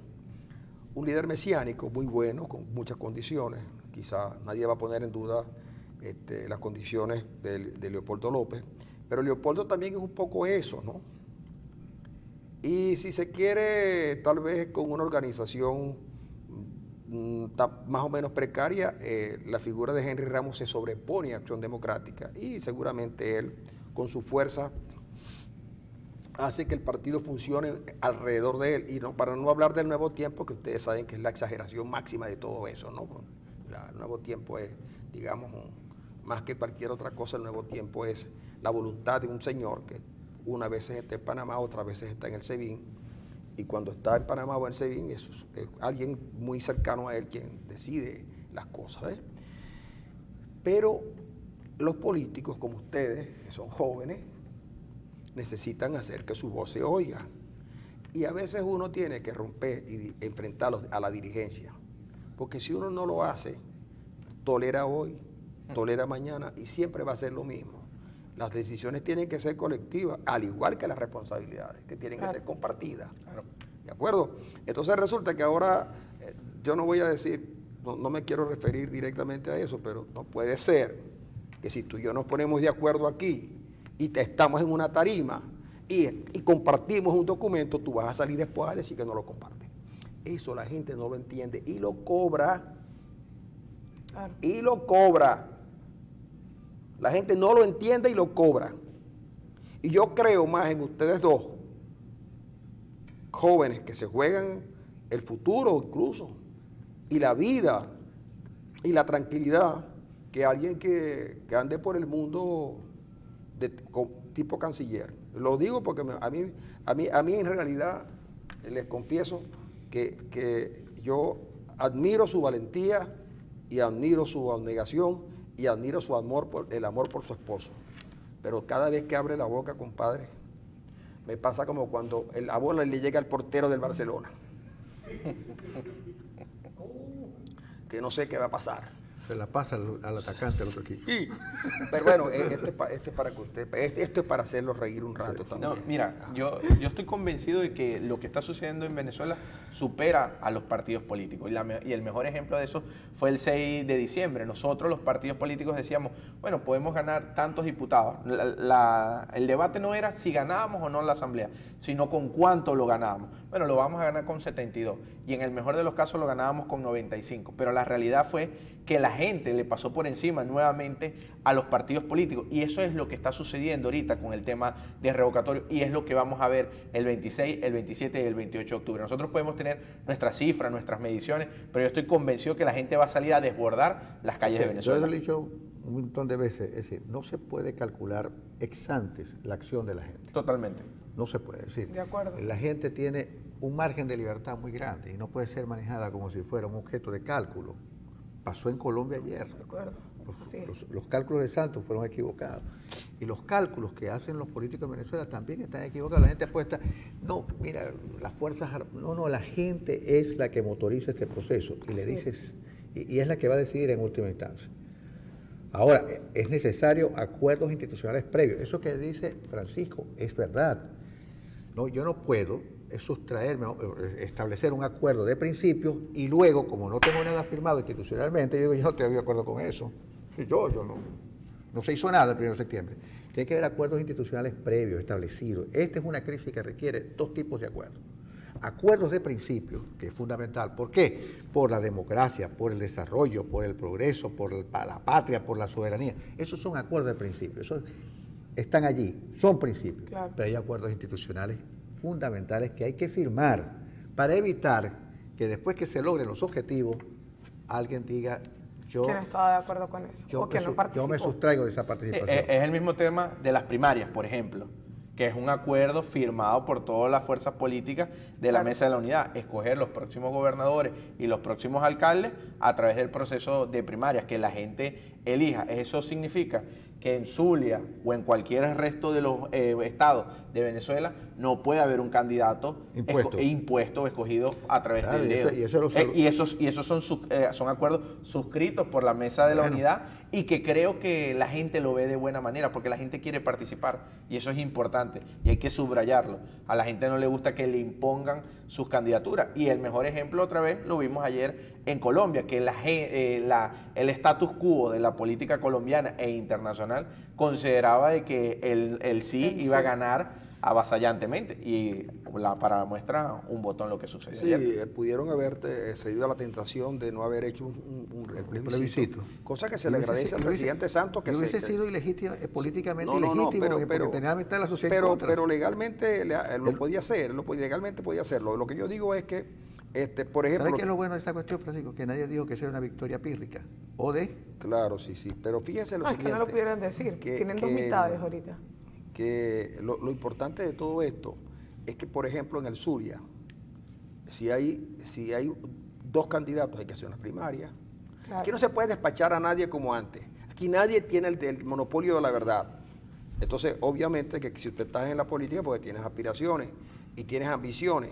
Un líder mesiánico muy bueno, con muchas condiciones. Quizá nadie va a poner en duda las condiciones de Leopoldo López, pero Leopoldo también es un poco eso, ¿no? Y si se quiere, tal vez con una organización más o menos precaria, la figura de Henry Ramos se sobrepone a Acción Democrática y seguramente él, con su fuerza, hace que el partido funcione alrededor de él. Y no, para no hablar del Nuevo Tiempo, que ustedes saben que es la exageración máxima de todo eso, ¿no? El Nuevo Tiempo es, digamos, más que cualquier otra cosa, el Nuevo Tiempo es la voluntad de un señor que una vez está en Panamá, otras veces está en el SEBIN, y cuando está en Panamá o en el SEBIN es alguien muy cercano a él quien decide las cosas, ¿ves? Pero los políticos como ustedes, que son jóvenes, necesitan hacer que su voz se oiga. Y a veces uno tiene que romper y enfrentarlos a la dirigencia. Porque si uno no lo hace, tolera hoy, tolera mañana y siempre va a ser lo mismo. Las decisiones tienen que ser colectivas, al igual que las responsabilidades, que tienen que ser compartidas. ¿De acuerdo? Entonces resulta que ahora, yo no voy a decir, no me quiero referir directamente a eso, pero no puede ser que si tú y yo nos ponemos de acuerdo aquí y estamos en una tarima y compartimos un documento, tú vas a salir después a decir que no lo compartes. Eso la gente no lo entiende y lo cobra. Claro. Y lo cobra. La gente no lo entiende y lo cobra. Y yo creo más en ustedes dos, jóvenes que se juegan el futuro incluso, y la vida, y la tranquilidad, que alguien que ande por el mundo tipo canciller. Lo digo porque a mí en realidad, les confieso que yo admiro su valentía y admiro su abnegación y admiro su amor el amor por su esposo. Pero cada vez que abre la boca, compadre, me pasa como cuando el abuelo le llega al portero del Barcelona. Que no sé qué va a pasar. Se la pasa al atacante del otro equipo. Sí. Pero bueno, este es para que usted, esto es para hacerlo reír un rato también. No, mira, yo estoy convencido de que lo que está sucediendo en Venezuela supera a los partidos políticos. Y el mejor ejemplo de eso fue el 6 de diciembre. Nosotros, los partidos políticos, decíamos, bueno, podemos ganar tantos diputados. El debate no era si ganábamos o no la asamblea, sino con cuánto lo ganábamos. Bueno, lo vamos a ganar con 72. Y en el mejor de los casos lo ganábamos con 95. Pero la realidad fue que la gente le pasó por encima nuevamente a los partidos políticos, y eso es lo que está sucediendo ahorita con el tema de revocatorio, y es lo que vamos a ver el 26, el 27 y el 28 de octubre. Nosotros podemos tener nuestras cifras, nuestras mediciones, pero yo estoy convencido que la gente va a salir a desbordar las calles de Venezuela. Yo lo he dicho un montón de veces, es decir, no se puede calcular ex antes la acción de la gente. Totalmente. No se puede decir. De acuerdo. La gente tiene un margen de libertad muy grande y no puede ser manejada como si fuera un objeto de cálculo. Pasó en Colombia ayer. De acuerdo. Así es. Los cálculos de Santos fueron equivocados. Y los cálculos que hacen los políticos de Venezuela también están equivocados. La gente apuesta, no, mira, las fuerzas armadas, no, la gente es la que motoriza este proceso y le dices, y es la que va a decidir en última instancia. Ahora, es necesario acuerdos institucionales previos. Eso que dice Francisco es verdad. No, yo no puedo sustraerme, establecer un acuerdo de principios y luego, como no tengo nada firmado institucionalmente, yo digo, yo no estoy de acuerdo con eso. Yo no se hizo nada el 1 de septiembre. Tiene que haber acuerdos institucionales previos, establecidos. Esta es una crisis que requiere dos tipos de acuerdos. Acuerdos de principios, que es fundamental. ¿Por qué? Por la democracia, por el desarrollo, por el progreso, por la patria, por la soberanía. Esos son acuerdos de principios. Esos están allí, son principios. Claro. Pero hay acuerdos institucionales fundamentales que hay que firmar para evitar que después que se logren los objetivos, alguien diga, que no estaba de acuerdo con eso, o que no participó. Yo me sustraigo de esa participación. Es el mismo tema de las primarias, por ejemplo, que es un acuerdo firmado por todas las fuerzas políticas de la Mesa de la Unidad, escoger los próximos gobernadores y los próximos alcaldes a través del proceso de primarias, que la gente elija. Eso significa que en Zulia o en cualquier resto de los estados de Venezuela no puede haber un candidato impuesto o escogido a través del dedo. Y esos son acuerdos suscritos por la Mesa de la Unidad, y que creo que la gente lo ve de buena manera, porque la gente quiere participar, y eso es importante y hay que subrayarlo. A la gente no le gusta que le impongan sus candidaturas, y el mejor ejemplo otra vez lo vimos ayer en Colombia, que el status quo de la política colombiana e internacional consideraba de que el sí iba a ganar avasallantemente, y para muestra un botón lo que sucedió. Sí, ayer. pudieron haber cedido a la tentación de no haber hecho el plebiscito, cosa que se le agradece al presidente Santos. Que hubiese sido ilegítimo, políticamente ilegítimo, porque tenía mitad de la sociedad en contra. Pero legalmente lo podía hacer, legalmente podía hacerlo. Lo que yo digo es que, por ejemplo... ¿Sabes qué es lo bueno de esa cuestión, Francisco? Que nadie dijo que sea una victoria pírrica. ¿O de? Claro, sí. Pero fíjense lo siguiente. Es que no lo pudieran decir, tienen dos mitades ahorita. Que lo importante de todo esto es que, por ejemplo, en el Zulia, si hay dos candidatos, hay que hacer una primaria. Claro. Aquí no se puede despachar a nadie como antes. Aquí nadie tiene el monopolio de la verdad. Entonces, obviamente, que si usted está en la política, porque tienes aspiraciones y tienes ambiciones.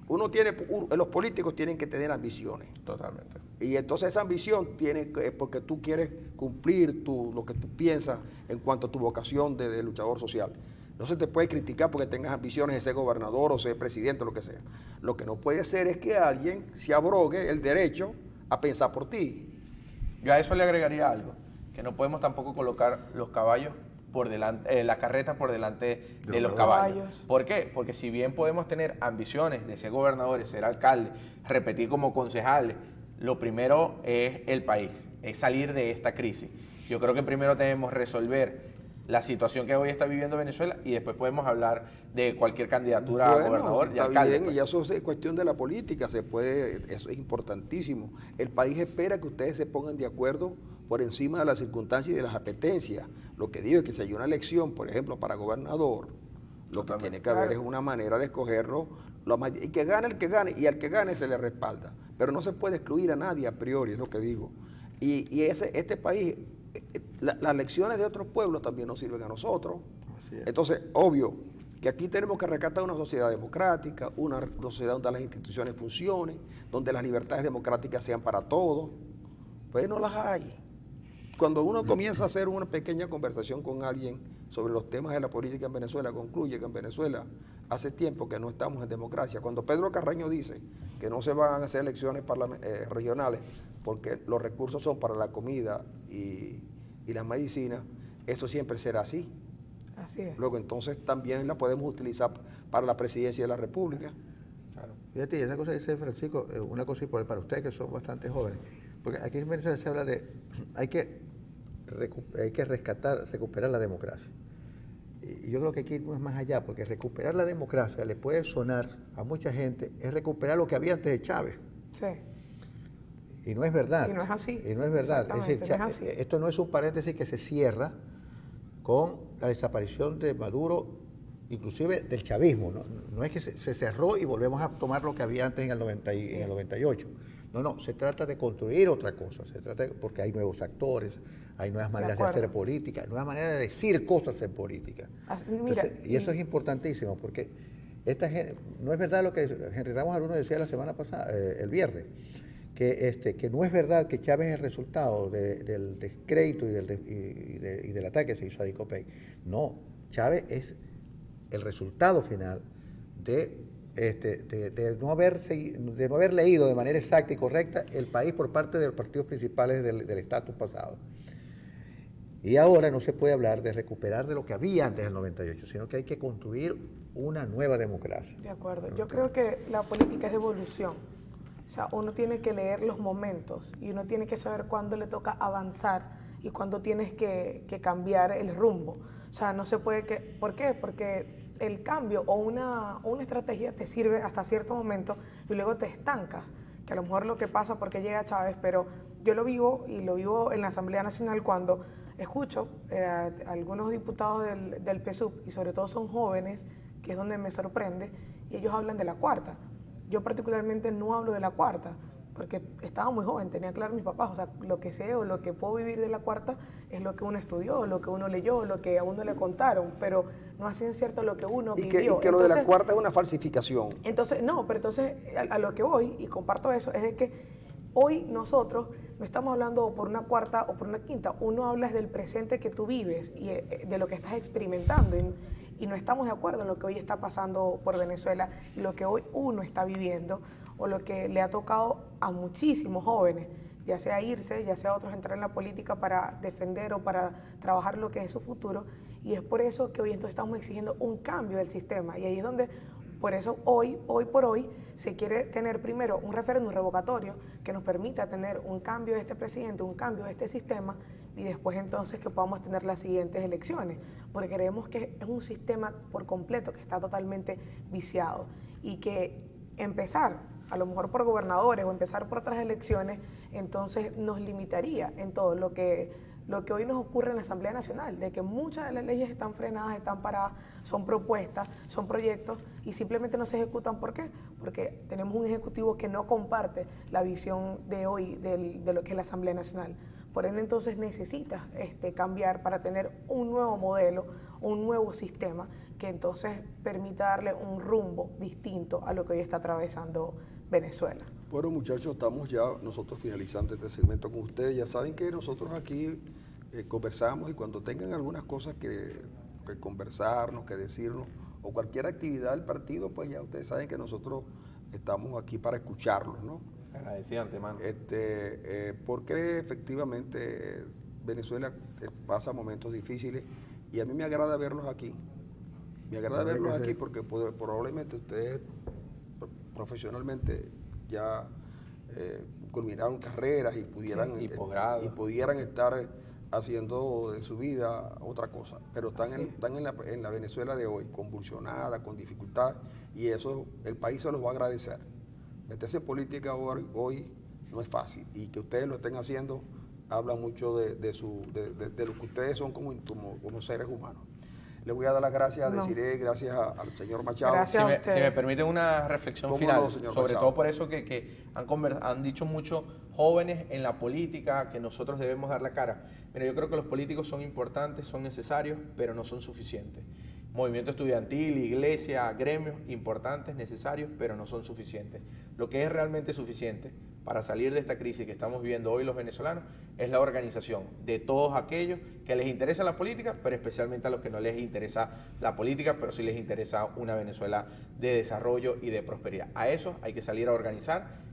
Los políticos tienen que tener ambiciones. Totalmente. Y entonces esa ambición tiene porque tú quieres cumplir lo que tú piensas en cuanto a tu vocación de luchador social. No se te puede criticar porque tengas ambiciones de ser gobernador o ser presidente o lo que sea. Lo que no puede ser es que alguien se abrogue el derecho a pensar por ti. Yo a eso le agregaría algo, que no podemos tampoco colocar los caballos por delante, la carreta por delante de los caballos. ¿Por qué? Porque si bien podemos tener ambiciones de ser gobernadores, ser alcaldes, repetir como concejales, lo primero es el país, es salir de esta crisis. Yo creo que primero tenemos que resolver la situación que hoy está viviendo Venezuela y después podemos hablar de cualquier candidatura a gobernador y alcalde. Bien, y eso es cuestión de la política, eso es importantísimo. El país espera que ustedes se pongan de acuerdo por encima de las circunstancias y de las apetencias. Lo que digo es que si hay una elección, por ejemplo, para gobernador, lo que tiene que haber es una manera de escogerlo, y que gane el que gane, y al que gane se le respalda. Pero no se puede excluir a nadie a priori, es lo que digo. Y este país, las lecciones de otros pueblos también nos sirven a nosotros. Entonces, obvio, que aquí tenemos que rescatar una sociedad democrática, una sociedad donde las instituciones funcionen, donde las libertades democráticas sean para todos. Pues no las hay. Cuando uno comienza a hacer una pequeña conversación con alguien sobre los temas de la política en Venezuela, concluye que en Venezuela hace tiempo que no estamos en democracia. Cuando Pedro Carreño dice que no se van a hacer elecciones regionales porque los recursos son para la comida y las medicinas, eso siempre será así. Así es. Luego entonces también la podemos utilizar para la presidencia de la República. Claro. Fíjate, y esa cosa que dice Francisco, una cosa importante para ustedes que son bastante jóvenes, porque aquí en Venezuela se habla de hay que recuperar la democracia. Y yo creo que aquí no es más allá, porque recuperar la democracia le puede sonar a mucha gente, es recuperar lo que había antes de Chávez. Sí. Y no es verdad. Y no es así. Y no es verdad. Es decir, no es así. Esto no es un paréntesis que se cierra con la desaparición de Maduro, inclusive del chavismo. No es que se cerró y volvemos a tomar lo que había antes en el 98. No, se trata de construir otra cosa, porque hay nuevos actores, hay nuevas maneras de hacer política, nuevas maneras de decir cosas en política. Mira, y eso es importantísimo, porque no es verdad lo que Henry Ramos Aruno decía la semana pasada, el viernes, que no es verdad que Chávez es el resultado del descrédito y del ataque que se hizo a Dicopey. No, Chávez es el resultado final de no haber leído de manera exacta y correcta el país por parte de los partidos principales del estatus pasado. Y ahora no se puede hablar de recuperar de lo que había antes del 98, sino que hay que construir una nueva democracia. De acuerdo. Yo creo que la política es de evolución. O sea, uno tiene que leer los momentos y uno tiene que saber cuándo le toca avanzar y cuándo tienes que cambiar el rumbo. O sea, no se puede ¿por qué? Porque el cambio o una estrategia te sirve hasta cierto momento y luego te estancas, que a lo mejor lo que pasa porque llega Chávez, pero yo lo vivo en la Asamblea Nacional cuando escucho a algunos diputados del PSUV y sobre todo son jóvenes, que es donde me sorprende, y ellos hablan de la cuarta. Yo particularmente no hablo de la cuarta, porque estaba muy joven, tenía claro mis papás, o sea, lo que sé o lo que puedo vivir de la cuarta es lo que uno estudió, lo que uno leyó, lo que a uno le contaron, pero no así es cierto lo que uno vivió. Y que lo de la cuarta es una falsificación. Entonces, no, pero entonces a lo que voy, y comparto eso, es de que hoy nosotros no estamos hablando por una cuarta o por una quinta, uno habla del presente que tú vives y de lo que estás experimentando y no estamos de acuerdo en lo que hoy está pasando por Venezuela y lo que hoy uno está viviendo o lo que le ha tocado a muchísimos jóvenes, ya sea irse, ya sea otros entrar en la política para defender o para trabajar lo que es su futuro, y es por eso que hoy entonces estamos exigiendo un cambio del sistema, y ahí es donde, por eso hoy por hoy, se quiere tener primero un referéndum revocatorio que nos permita tener un cambio de este presidente, un cambio de este sistema, y después entonces que podamos tener las siguientes elecciones, porque creemos que es un sistema por completo que está totalmente viciado, y que empezar a lo mejor por gobernadores o empezar por otras elecciones, entonces nos limitaría en todo lo que hoy nos ocurre en la Asamblea Nacional, de que muchas de las leyes están frenadas, están paradas, son propuestas, son proyectos y simplemente no se ejecutan. ¿Por qué? Porque tenemos un ejecutivo que no comparte la visión de hoy de lo que es la Asamblea Nacional. Por ende, entonces necesitas cambiar para tener un nuevo modelo, un nuevo sistema que entonces permita darle un rumbo distinto a lo que hoy está atravesando Venezuela. Bueno, muchachos, estamos ya nosotros finalizando este segmento con ustedes. Ya saben que nosotros aquí conversamos y cuando tengan algunas cosas que conversarnos, que decirnos, o cualquier actividad del partido, pues ya ustedes saben que nosotros estamos aquí para escucharlos, ¿no? Agradecido antemano. Porque efectivamente Venezuela pasa momentos difíciles Y a mí me agrada verlos aquí. Me agrada verlos aquí porque probablemente ustedes profesionalmente ya culminaron carreras y pudieran, y posgrado. y pudieran estar haciendo de su vida otra cosa, pero están en la Venezuela de hoy, convulsionada, con dificultad, y eso el país se los va a agradecer. Meterse en política hoy no es fácil, y que ustedes lo estén haciendo habla mucho de lo que ustedes son como seres humanos. Le voy a dar las gracias a Desiree, gracias al señor Machado. Gracias. Si me permiten una reflexión final, no, señor sobre Machado? todo por eso que han dicho muchos jóvenes en la política que nosotros debemos dar la cara. Mira, yo creo que los políticos son importantes, son necesarios, pero no son suficientes. Movimiento estudiantil, iglesia, gremios, importantes, necesarios, pero no son suficientes. Lo que es realmente suficiente para salir de esta crisis que estamos viviendo hoy los venezolanos es la organización de todos aquellos que les interesa la política, pero especialmente a los que no les interesa la política, pero sí les interesa una Venezuela de desarrollo y de prosperidad. A eso hay que salir a organizar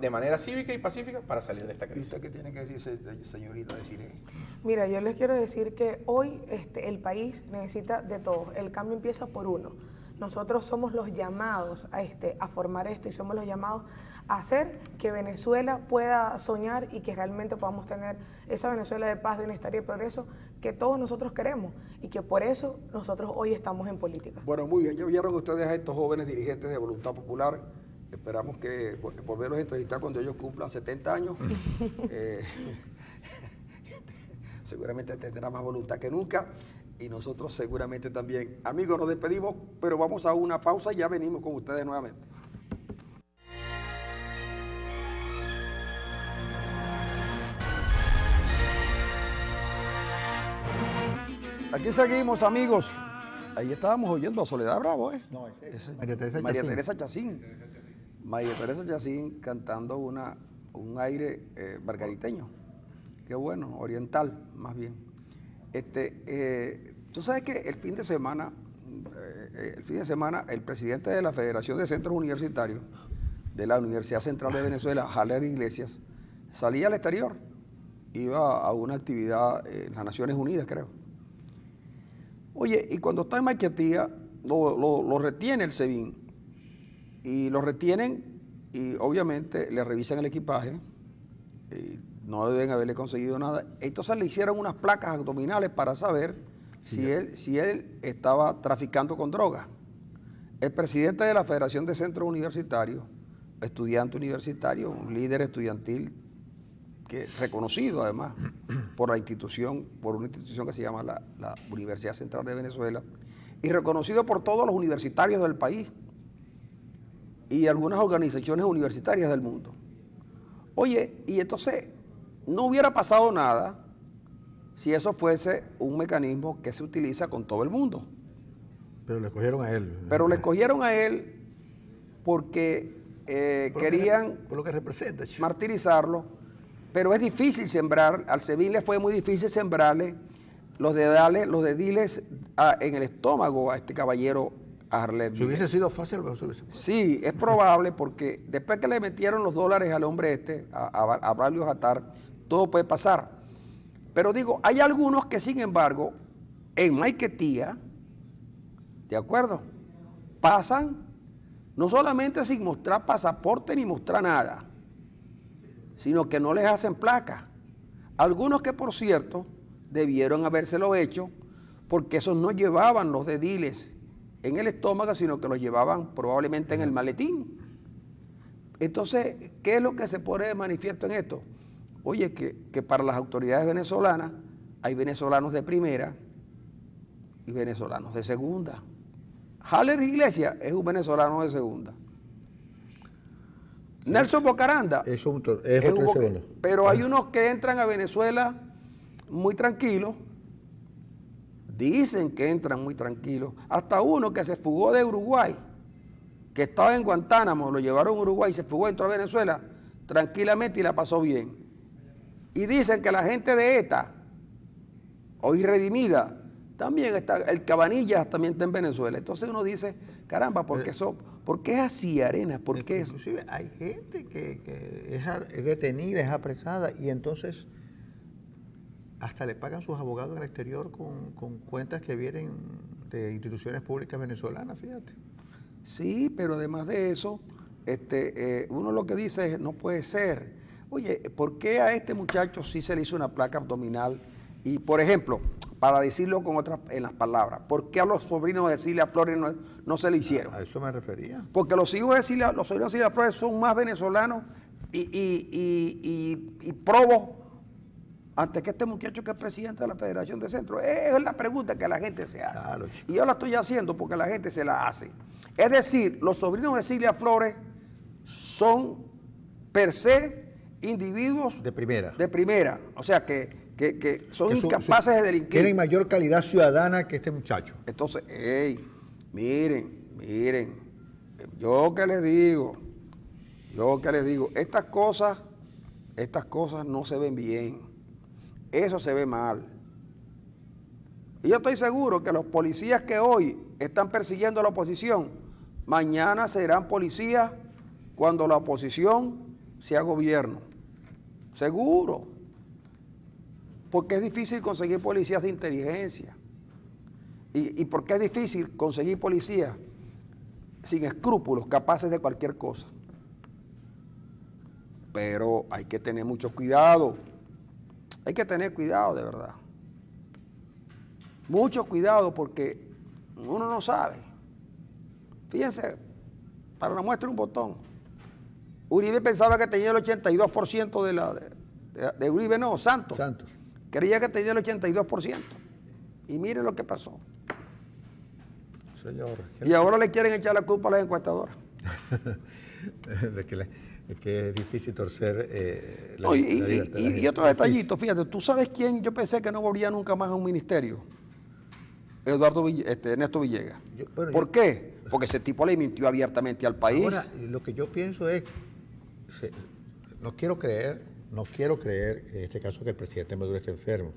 de manera cívica y pacífica para salir de esta ¿Y crisis. usted qué tiene que decir, señorita Desiree? Mira, yo les quiero decir que hoy el país necesita de todo. El cambio empieza por uno. Nosotros somos los llamados a formar esto y somos los llamados a hacer que Venezuela pueda soñar y que realmente podamos tener esa Venezuela de paz, de bienestar y de progreso que todos nosotros queremos y que por eso nosotros hoy estamos en política. Bueno, muy bien. Ya vieron ustedes a estos jóvenes dirigentes de Voluntad Popular. Esperamos que volverlos a entrevistar cuando ellos cumplan 70 años. Seguramente tendrá más voluntad que nunca y nosotros seguramente también. Amigos, nos despedimos, pero vamos a una pausa y ya venimos con ustedes nuevamente. Aquí seguimos, amigos. Ahí estábamos oyendo a Soledad Bravo, ¿eh? No, Ese- María Teresa María Chacín. Teresa Chacín. María Teresa Chacín cantando un aire margariteño. Qué bueno, oriental, más bien. Tú sabes que el fin de semana, el presidente de la Federación de Centros Universitarios de la Universidad Central de Venezuela, Haller Iglesias, salía al exterior. Iba a una actividad en las Naciones Unidas, creo. Oye, y cuando está en Maiquetía, lo retiene el SEBIN. Y lo retienen y obviamente le revisan el equipaje. Y no deben haberle conseguido nada. Entonces le hicieron unas placas abdominales para saber si él estaba traficando con drogas. El presidente de la Federación de Centros Universitarios, estudiante universitario, un líder estudiantil reconocido además por una institución que se llama la Universidad Central de Venezuela, y reconocido por todos los universitarios del país y algunas organizaciones universitarias del mundo. Oye, y entonces no hubiera pasado nada si eso fuese un mecanismo que se utiliza con todo el mundo. Pero le escogieron a él. Pero le escogieron a él porque querían por lo que representa, chico. martirizarlo, pero es difícil sembrar, al SEBIN le fue muy difícil sembrarle los dediles en el estómago a este caballero Haller. Si hubiese sido fácil, Sí, es probable porque después que le metieron los dólares al hombre a Braulio Attar, todo puede pasar. Pero digo, hay algunos que sin embargo, en Maiquetía, ¿de acuerdo? Pasan no solamente sin mostrar pasaporte ni mostrar nada, sino que no les hacen placa. Algunos que, por cierto, debieron habérselo hecho porque esos no llevaban los dediles en el estómago, sino que los llevaban probablemente en el maletín. Entonces, ¿qué es lo que se pone de manifiesto en esto? Oye, que para las autoridades venezolanas hay venezolanos de primera y venezolanos de segunda. Haller Iglesias es un venezolano de segunda. Nelson Bocaranda es otro segundo. pero hay unos que entran a Venezuela muy tranquilos, dicen que entran muy tranquilos, hasta uno que se fugó de Uruguay, que estaba en Guantánamo, lo llevaron a Uruguay, se fugó, entró a Venezuela tranquilamente y la pasó bien. Y dicen que la gente de ETA, hoy redimida, también está, el Cabanillas también está en Venezuela. Entonces uno dice, caramba, ¿por qué es así, Arenas? ¿Por qué eso? Inclusive hay gente que es detenida, es apresada y entonces hasta le pagan sus abogados en el exterior con cuentas que vienen de instituciones públicas venezolanas, fíjate. Sí, pero además de eso, uno lo que dice es, no puede ser. Oye, ¿por qué a este muchacho sí se le hizo una placa abdominal? Y, por ejemplo, para decirlo en las palabras, ¿por qué a los sobrinos de Cilia Flores no se le hicieron? A eso me refería. Porque los sobrinos de Cilia Flores son más venezolanos y probos antes que este muchacho que es presidente de la Federación de Centro. Es la pregunta que la gente se hace. Claro. Y yo la estoy haciendo porque la gente se la hace. Es decir, los sobrinos de Cilia Flores son per se individuos De primera. de primera. O sea, que son incapaces de delinquir. Tienen mayor calidad ciudadana que este muchacho. Entonces, miren, yo que les digo, estas cosas no se ven bien, eso se ve mal. Y yo estoy seguro que los policías que hoy están persiguiendo a la oposición, mañana serán policías cuando la oposición sea gobierno. Seguro. Porque es difícil conseguir policías de inteligencia. ¿Y por qué es difícil conseguir policías sin escrúpulos, capaces de cualquier cosa? Pero hay que tener mucho cuidado. Hay que tener cuidado, de verdad. Mucho cuidado porque uno no sabe. Fíjense, para una muestra un botón. Uribe pensaba que tenía el 82% de Uribe, no, Santos. Creía que tenía el 82%. Y miren lo que pasó. Señor. Y ahora le quieren echar la culpa a las encuestadoras. Es que es difícil torcer la libertad. Y otro detallito, fíjate, ¿tú sabes quién yo pensé que no volvía nunca más a un ministerio? Ernesto Villegas. ¿Por qué? Porque ese tipo le mintió abiertamente al país. Ahora, lo que yo pienso es, no quiero creer en este caso que el presidente Maduro esté enfermo.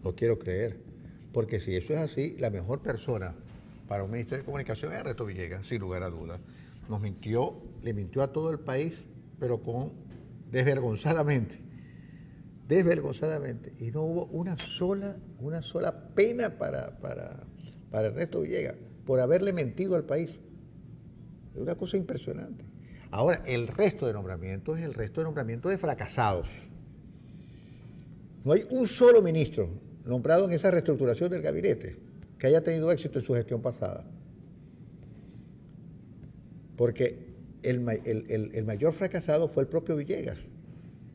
No quiero creer. Porque si eso es así, la mejor persona para un ministerio de comunicación es Ernesto Villegas, sin lugar a dudas. Le mintió a todo el país, pero desvergonzadamente. Y no hubo una sola pena para Ernesto Villegas por haberle mentido al país. Es una cosa impresionante. Ahora, el resto de nombramientos es el resto de nombramientos de fracasados. No hay un solo ministro nombrado en esa reestructuración del gabinete que haya tenido éxito en su gestión pasada. Porque el mayor fracasado fue el propio Villegas,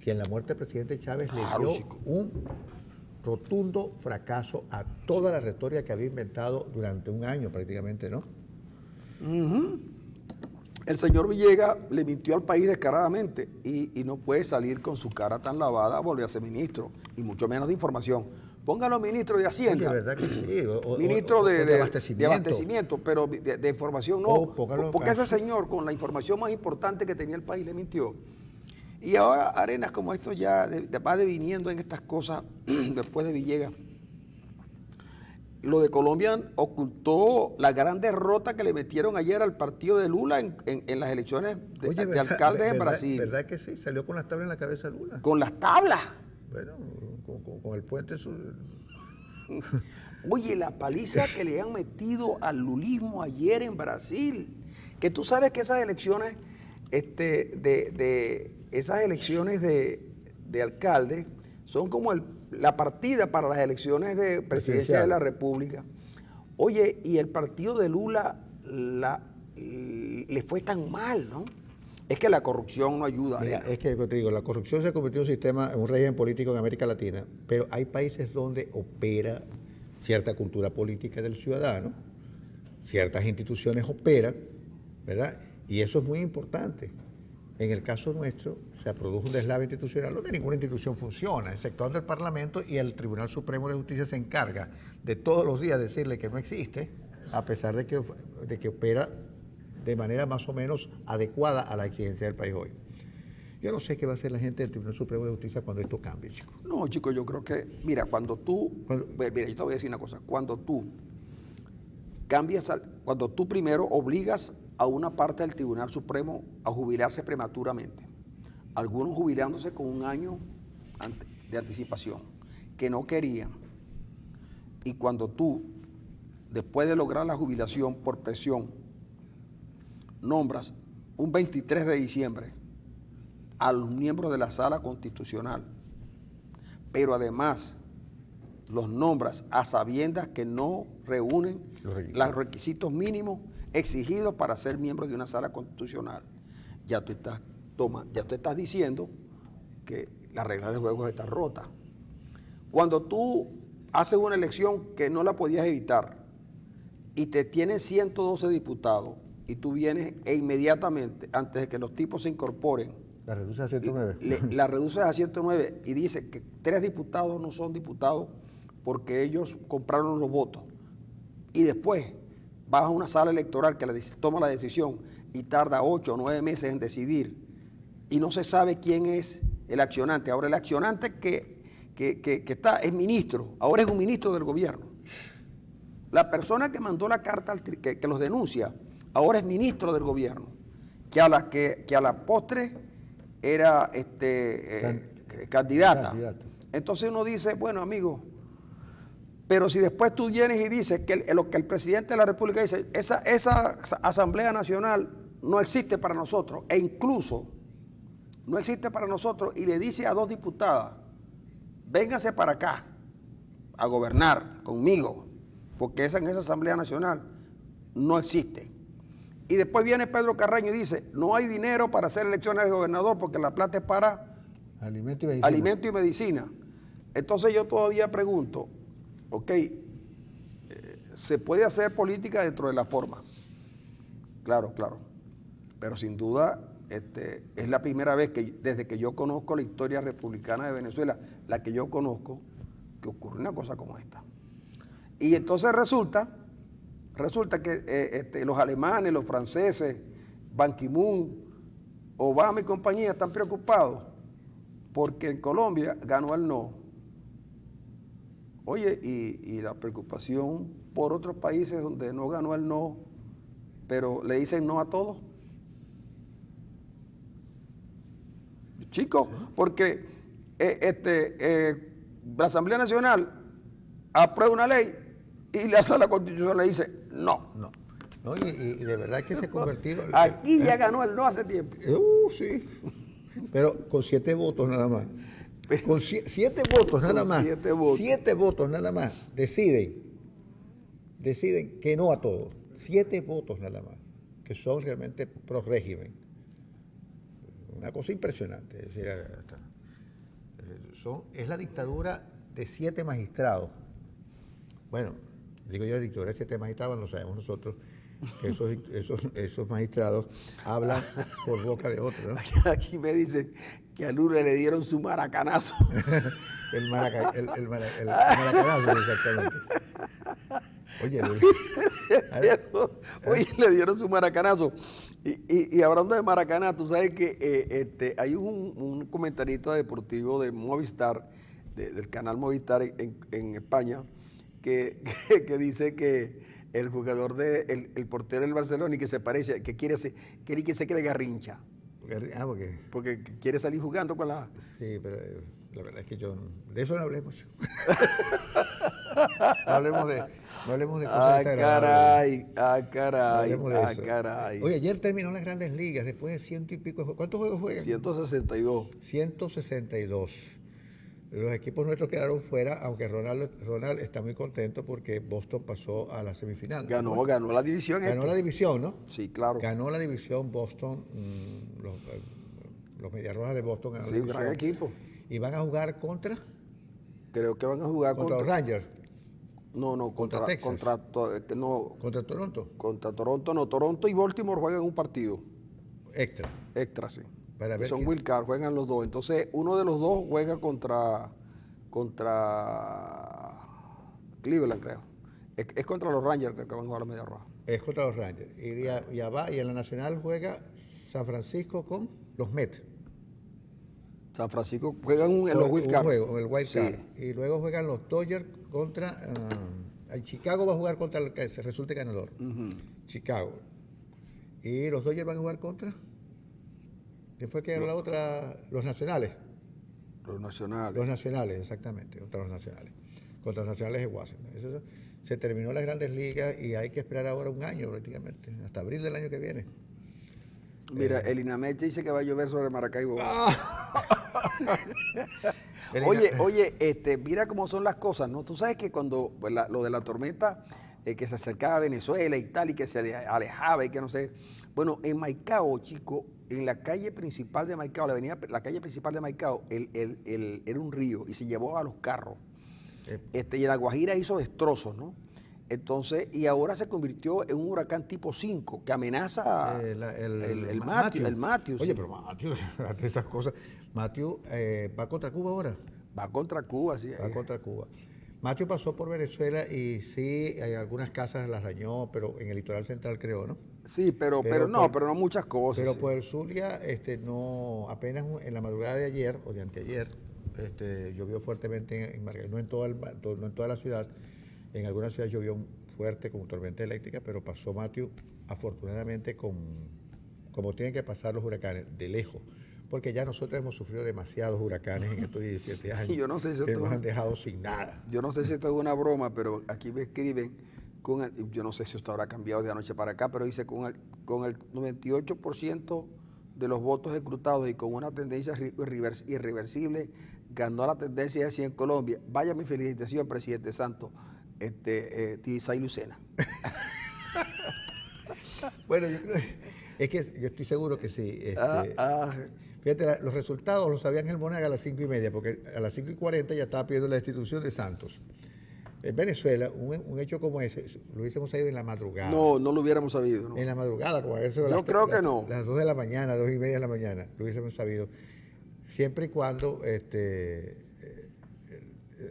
quien en la muerte del presidente Chávez le dio un rotundo fracaso a toda la retórica que había inventado durante un año prácticamente, ¿no? El señor Villegas le mintió al país descaradamente y no puede salir con su cara tan lavada a volver a ser ministro, y mucho menos de información. Pónganlo ministro de Hacienda. Oye, ¿verdad que sí? Ministro de abastecimiento, pero de información no. Porque ese señor, con la información más importante que tenía el país, le mintió. Y ahora, Arenas, como esto ya va deviniendo en estas cosas después de Villegas, lo de Colombia ocultó la gran derrota que le metieron ayer al partido de Lula en las elecciones de alcaldes en Brasil. ¿Verdad que sí? Salió con las tablas en la cabeza Lula. ¿Con las tablas? Bueno, con el puente... Oye, la paliza que le han metido al lulismo ayer en Brasil, que tú sabes que esas elecciones, esas elecciones de alcalde son como la partida para las elecciones de presidencia de la República. Oye, y el partido de Lula le fue tan mal, ¿no? Es que la corrupción no ayuda. Mira, es que te digo, la corrupción se ha convertido en un régimen político en América Latina, pero hay países donde opera cierta cultura política del ciudadano, ciertas instituciones operan, ¿verdad? Y eso es muy importante. En el caso nuestro, se produjo un deslave institucional donde ninguna institución funciona, exceptuando el Parlamento, y el Tribunal Supremo de Justicia se encarga de todos los días decirle que no existe, a pesar de que opera de manera más o menos adecuada a la exigencia del país hoy. Yo no sé qué va a hacer la gente del Tribunal Supremo de Justicia cuando esto cambie, chico. No, chico, yo creo que, mira, mira, yo te voy a decir una cosa, cuando tú primero obligas a una parte del Tribunal Supremo a jubilarse prematuramente, algunos jubilándose con un año de anticipación, que no querían. Y cuando tú, después de lograr la jubilación por presión, nombras un 23 de diciembre a los miembros de la Sala Constitucional, pero además los nombras a sabiendas que no reúnen los requisitos mínimos exigidos para ser miembro de una Sala Constitucional, ya tú estás diciendo que la regla del juego está rota. Cuando tú haces una elección que no la podías evitar y te tienen 112 diputados y tú vienes e inmediatamente, antes de que los tipos se incorporen, La reduce a 109. la reduces a 109 y dice que 3 diputados no son diputados porque ellos compraron los votos. Y después vas a una sala electoral que toma la decisión y tarda 8 o 9 meses en decidir y no se sabe quién es el accionante. Ahora el accionante que está es ministro, ahora es un ministro del gobierno. La persona que mandó la carta, que los denuncia, ahora es ministro del gobierno, que a la postre era candidata. Entonces uno dice, bueno, amigo, pero si después tú vienes y dices que lo que el presidente de la República dice, esa Asamblea Nacional no existe para nosotros, e incluso no existe para nosotros, y le dice a 2 diputadas, vénganse para acá a gobernar conmigo, porque en esa Asamblea Nacional no existe. Y después viene Pedro Carreño y dice, no hay dinero para hacer elecciones de gobernador porque la plata es para alimento y medicina. Entonces yo todavía pregunto, ok, se puede hacer política dentro de la forma, claro, pero sin duda es la primera vez que desde que yo conozco la historia republicana de Venezuela, la que yo conozco, que ocurre una cosa como esta. Y entonces resulta que los alemanes, los franceses, Ban Ki-moon, Obama y compañía están preocupados porque en Colombia ganó el no. Oye, y la preocupación por otros países donde no ganó el no, pero le dicen no a todos. Chicos, porque la Asamblea Nacional aprueba una ley y la Sala Constitucional le dice no. No, y de verdad que se ha convertido... Aquí ya ganó el no hace tiempo. Sí, pero con 7 votos nada más. Con 7 votos nada más. 7 votos nada más. Deciden que no a todos. 7 votos nada más, que son realmente pro régimen. Una cosa impresionante. Es decir, es la dictadura de 7 magistrados. Bueno, digo yo dictadura de 7 magistrados, lo sabemos nosotros, que esos magistrados hablan por boca de otros, ¿no? Aquí me dicen que a Lula le dieron su maracanazo. el maracanazo, exactamente. Oye, le dieron su maracanazo. Y hablando de Maracaná, tú sabes que hay un comentarista deportivo de Movistar, del canal Movistar en España, que dice que el jugador el portero del Barcelona y que se parece, que quiere que se cree Garrincha. Porque quiere salir jugando con la... Sí, pero la verdad es que de eso no hablemos. No hablemos de cosas desagradables. Caray. Oye, ayer terminó las Grandes Ligas después de 100 y pico. ¿Cuántos juegos juegan? 162. 162. Los equipos nuestros quedaron fuera, aunque Ronald está muy contento porque Boston pasó a la semifinal. Ganó la división. Ganó la división, ¿no? Sí, claro. Ganó la división Boston, los Medias Rojas de Boston ganaron la división. Gran equipo. ¿Y van a jugar contra? Creo que van a jugar contra los Rangers. No, contra Texas. ¿Contra Toronto? Contra Toronto no. Toronto y Baltimore juegan un partido. Extra, sí. Para ver son wild card, juegan los dos. Entonces, uno de los dos juega contra Cleveland, creo. Es contra los Rangers, creo que van a jugar la Media Roja. Es contra los Rangers. Y ya va, y en la Nacional juega San Francisco con los Mets. San Francisco juegan en los wild card. En el wild card. Sí. Y luego juegan los Dodgers contra... Chicago va a jugar contra el que se resulte ganador. Chicago. Y los Dodgers van a jugar contra... ¿Quién fue que era la otra? Los Nacionales. Los nacionales. Los nacionales, exactamente, contra los nacionales. Contra los nacionales de Washington. Eso, se terminó las grandes ligas y hay que esperar ahora un año prácticamente, hasta abril del año que viene. Mira, el INAMED dice que va a llover sobre Maracaibo. El Oye, mira cómo son las cosas, ¿no? Tú sabes que cuando pues, lo de la tormenta que se acercaba a Venezuela y tal, y que se alejaba y que no sé. Bueno, en Maicao, chico, en la calle principal de Maicao, la calle principal de Maicao, era un río y se llevó a los carros. Y la Guajira hizo destrozos, ¿no? Entonces, y ahora se convirtió en un huracán tipo 5 que amenaza el Matthew. Oye, pero Matthew, esas cosas. Matthew va contra Cuba ahora. Va contra Cuba, sí. Va contra Cuba. Matthew pasó por Venezuela y sí, hay algunas casas las dañó, pero en el litoral central creo, ¿no? Sí, pero no muchas cosas. Pero sí. por el Zulia, no, apenas en la madrugada de ayer o de anteayer, llovió fuertemente en Margarita, no en toda la ciudad. En algunas ciudades llovió fuerte como tormenta eléctrica, pero pasó Matthew afortunadamente como tienen que pasar los huracanes, de lejos. Porque ya nosotros hemos sufrido demasiados huracanes en estos 17 años. Yo no sé si que nos han dejado sin nada. Yo no sé si esto es una broma, pero aquí me escriben, yo no sé si esto habrá cambiado de anoche para acá, pero dice con el 98% de los votos escrutados y con una tendencia irreversible, ganó la tendencia así en Colombia. Vaya mi felicitación, presidente Santos. Tibisay Lucena. Bueno, yo creo es que yo estoy seguro que sí. Fíjate, los resultados los sabía Ángel Monaga a las 5:30, porque a las 5:40 ya estaba pidiendo la destitución de Santos. En Venezuela, un hecho como ese, lo hubiésemos sabido en la madrugada. No lo hubiéramos sabido. ¿No? En la madrugada, como a eso. Yo creo que no. Las 2 de la mañana, 2:30 de la mañana, lo hubiésemos sabido. Siempre y cuando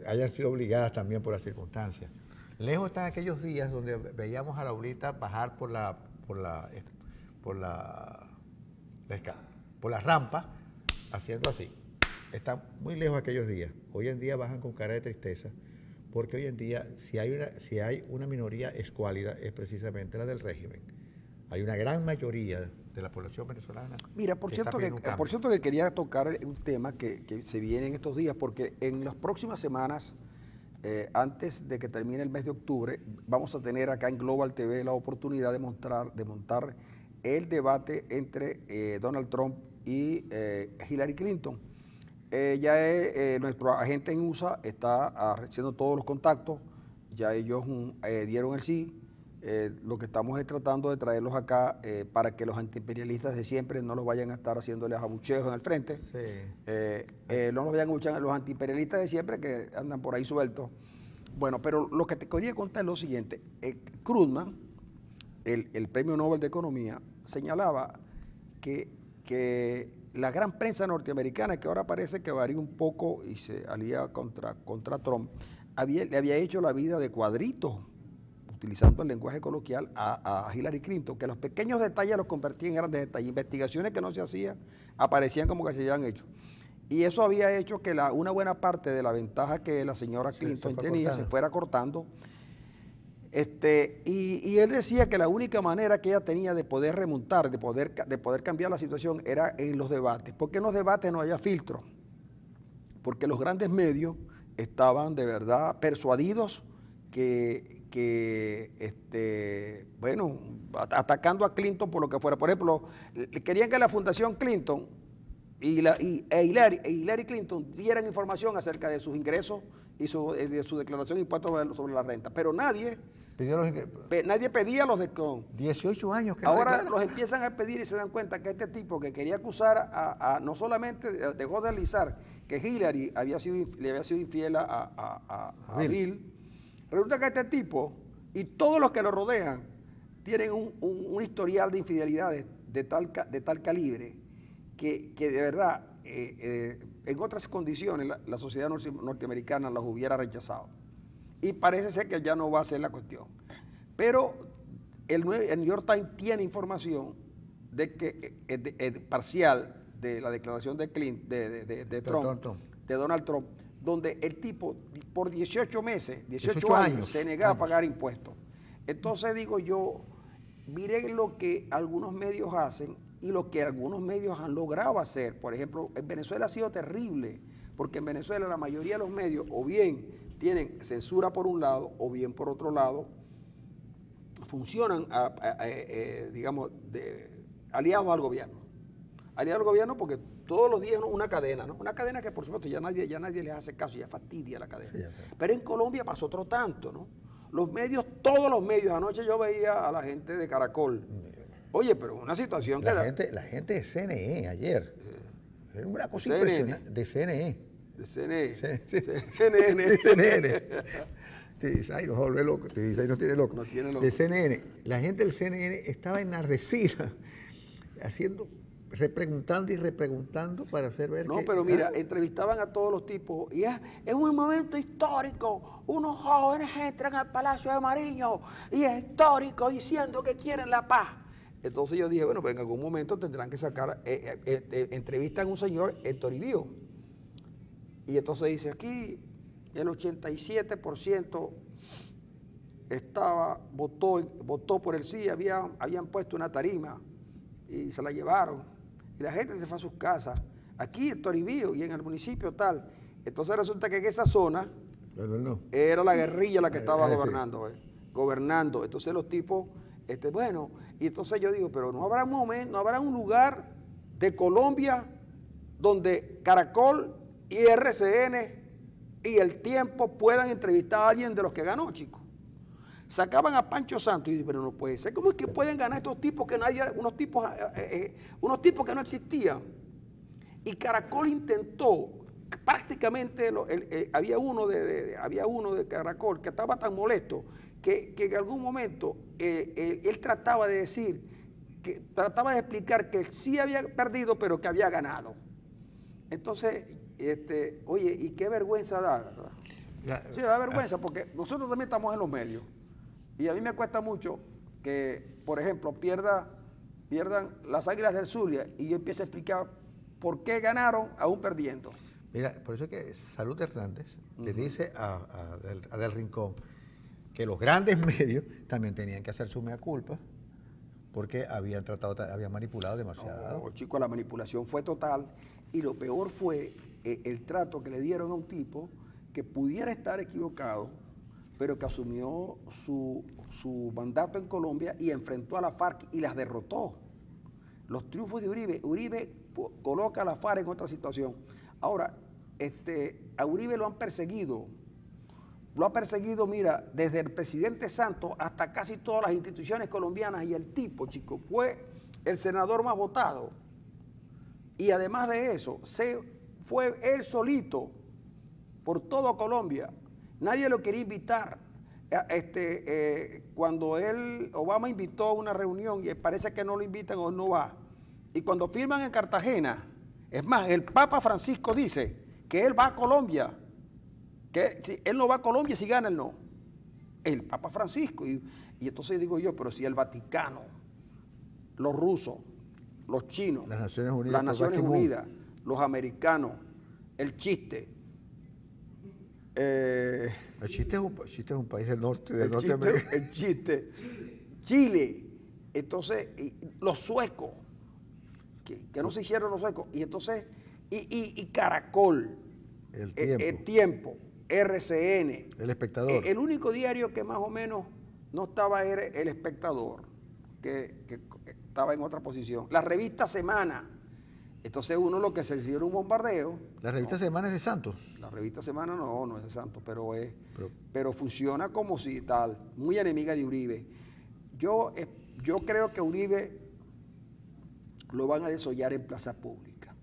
hayan sido obligadas también por las circunstancias. Lejos están aquellos días donde veíamos a Laurita bajar por la rampa haciendo así. Están muy lejos aquellos días. Hoy en día bajan con cara de tristeza, porque hoy en día si hay una minoría escuálida es precisamente la del régimen. Hay una gran mayoría de la población venezolana. Mira, por cierto que quería tocar un tema que se viene en estos días, porque en las próximas semanas, antes de que termine el mes de octubre, vamos a tener acá en Global TV la oportunidad de montar el debate entre Donald Trump y Hillary Clinton. Nuestro agente en USA está haciendo todos los contactos, ya ellos dieron el sí. Lo que estamos es tratando de traerlos acá para que los antiimperialistas de siempre no los vayan a estar haciéndoles abucheos en el frente. Sí. No los vayan a abuchear los antiimperialistas de siempre que andan por ahí sueltos. Bueno, pero lo que te quería contar es lo siguiente. Krugman, el Premio Nobel de Economía, señalaba que la gran prensa norteamericana, que ahora parece que varía un poco y se alía contra Trump, le había hecho la vida de cuadritos, utilizando el lenguaje coloquial, a Hillary Clinton, que los pequeños detalles los convertían en grandes detalles. Investigaciones que no se hacían aparecían como que se habían hecho. Y eso había hecho que una buena parte de la ventaja que la señora Clinton tenía se fuera cortando. Y él decía que la única manera que ella tenía de poder remontar, de poder cambiar la situación, era en los debates. Porque en los debates no había filtro. Porque los grandes medios estaban de verdad persuadidos atacando a Clinton por lo que fuera. Por ejemplo, querían que la Fundación Clinton e Hillary Clinton dieran información acerca de sus ingresos y de su declaración de impuestos sobre la renta, pero nadie pedía los de Trump. 18 años que ahora los empiezan a pedir y se dan cuenta que este tipo que quería acusar no solamente dejó de realizar que Hillary le había sido infiel a Bill. Resulta que este tipo y todos los que lo rodean tienen un historial de infidelidades de tal calibre que de verdad en otras condiciones la sociedad norteamericana los hubiera rechazado. Y parece ser que ya no va a ser la cuestión. Pero el New York Times tiene información de que parcial de la declaración de Donald Trump, donde el tipo por 18 años se negaba a pagar impuestos. Entonces digo yo, miren lo que algunos medios hacen y lo que algunos medios han logrado hacer. Por ejemplo, en Venezuela ha sido terrible, porque en Venezuela la mayoría de los medios o bien tienen censura por un lado o bien por otro lado funcionan, digamos, aliados al gobierno. Aliados al gobierno porque todos los días una cadena, ¿no? Una cadena que por supuesto ya nadie les hace caso, ya fastidia la cadena. Sí. Pero en Colombia pasó otro tanto, ¿no? Los medios, todos los medios, anoche yo veía a la gente de Caracol. Oye, pero una situación la gente de CNE ayer. Era una cosa impresionante. De CNE. De CNE. CNN. Te dice, ay, nos vuelve loco. Te dice, ay, no tiene loco. No tiene loco. De CNN. La gente del CNN estaba enardecida, repreguntando y repreguntando para hacer ver que... No, pero mira, entrevistaban a todos los tipos y es un momento histórico. Unos jóvenes entran al Palacio de Mariño y es histórico diciendo que quieren la paz. Entonces yo dije, bueno, pues en algún momento tendrán que sacar, entrevistan a un señor en Toribío. Y entonces dice, aquí el 87% votó por el sí, habían puesto una tarima y se la llevaron. Y la gente se fue a sus casas, aquí en Toribío y en el municipio tal. Entonces resulta que en esa zona era la guerrilla la que estaba gobernando. Gobernando. Entonces los tipos, bueno, y entonces yo digo, pero no habrá un lugar de Colombia donde Caracol y RCN y El Tiempo puedan entrevistar a alguien de los que ganó, chicos. Sacaban a Pancho Santos y dije, pero no puede ser. ¿Cómo es que pueden ganar estos tipos que unos tipos que no existían? Y Caracol intentó, prácticamente había uno de Caracol que estaba tan molesto que en algún momento él trataba de explicar que sí había perdido, pero que había ganado. Entonces, oye, y qué vergüenza da, ¿verdad? Sí, da vergüenza, porque nosotros también estamos en los medios. Y a mí me cuesta mucho que, por ejemplo, pierdan las Águilas del Zulia y yo empiezo a explicar por qué ganaron aún perdiendo. Mira, por eso es que Salud Hernández le dice a Del Rincón que los grandes medios también tenían que hacer su mea culpa porque habían manipulado demasiado. No, chicos, la manipulación fue total y lo peor fue el trato que le dieron a un tipo que pudiera estar equivocado, pero que asumió su mandato en Colombia y enfrentó a la FARC y las derrotó. Los triunfos de Uribe coloca a la FARC en otra situación. Ahora, a Uribe lo han perseguido, mira, desde el presidente Santos hasta casi todas las instituciones colombianas y el tipo, chicos, fue el senador más votado. Y además de eso, fue él solito por todo Colombia. Nadie lo quería invitar. Cuando Obama invitó a una reunión y parece que no lo invitan o no va. Y cuando firman en Cartagena, es más, el Papa Francisco dice que él va a Colombia, que él no va a Colombia si gana él no. El Papa Francisco. Y entonces digo yo, pero si el Vaticano, los rusos, los chinos, las Naciones Unidas, los americanos, el chiste. El chiste es un país del norte de Norteamérica. El chiste. Chile. Entonces, los suecos, que no se hicieron los suecos. Y entonces, y Caracol. El Tiempo. RCN. El Espectador. El único diario que más o menos no estaba era El Espectador, que estaba en otra posición. La revista Semana. Entonces uno lo que se recibió era un bombardeo. ¿La revista Semana es de Santos? La revista Semana no es de Santos, pero funciona como si tal, muy enemiga de Uribe. Yo creo que Uribe lo van a desollar en plaza pública.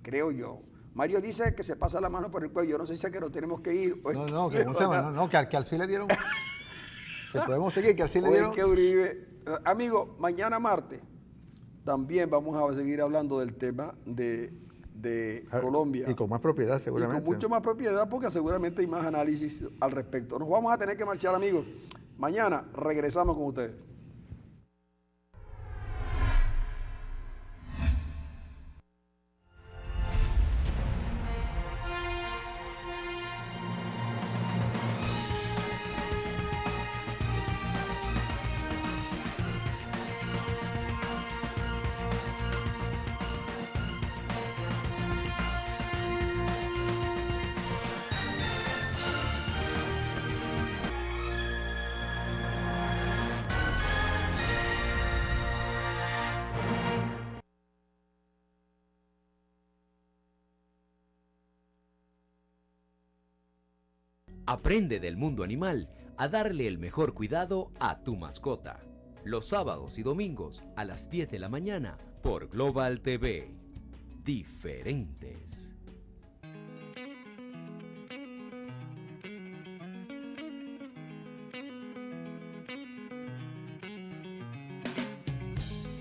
Creo yo. Mario dice que se pasa la mano por el cuello. Yo no sé si es que nos tenemos que ir. Que al sí le dieron. Que podemos seguir, que al sí le dieron. Que Uribe. Amigo, mañana martes también vamos a seguir hablando del tema de Colombia. Y con más propiedad, seguramente. Y con mucho más propiedad, porque seguramente hay más análisis al respecto. Nos vamos a tener que marchar, amigos. Mañana regresamos con ustedes. Aprende del mundo animal a darle el mejor cuidado a tu mascota. Los sábados y domingos a las 10 de la mañana por Global TV. Diferentes.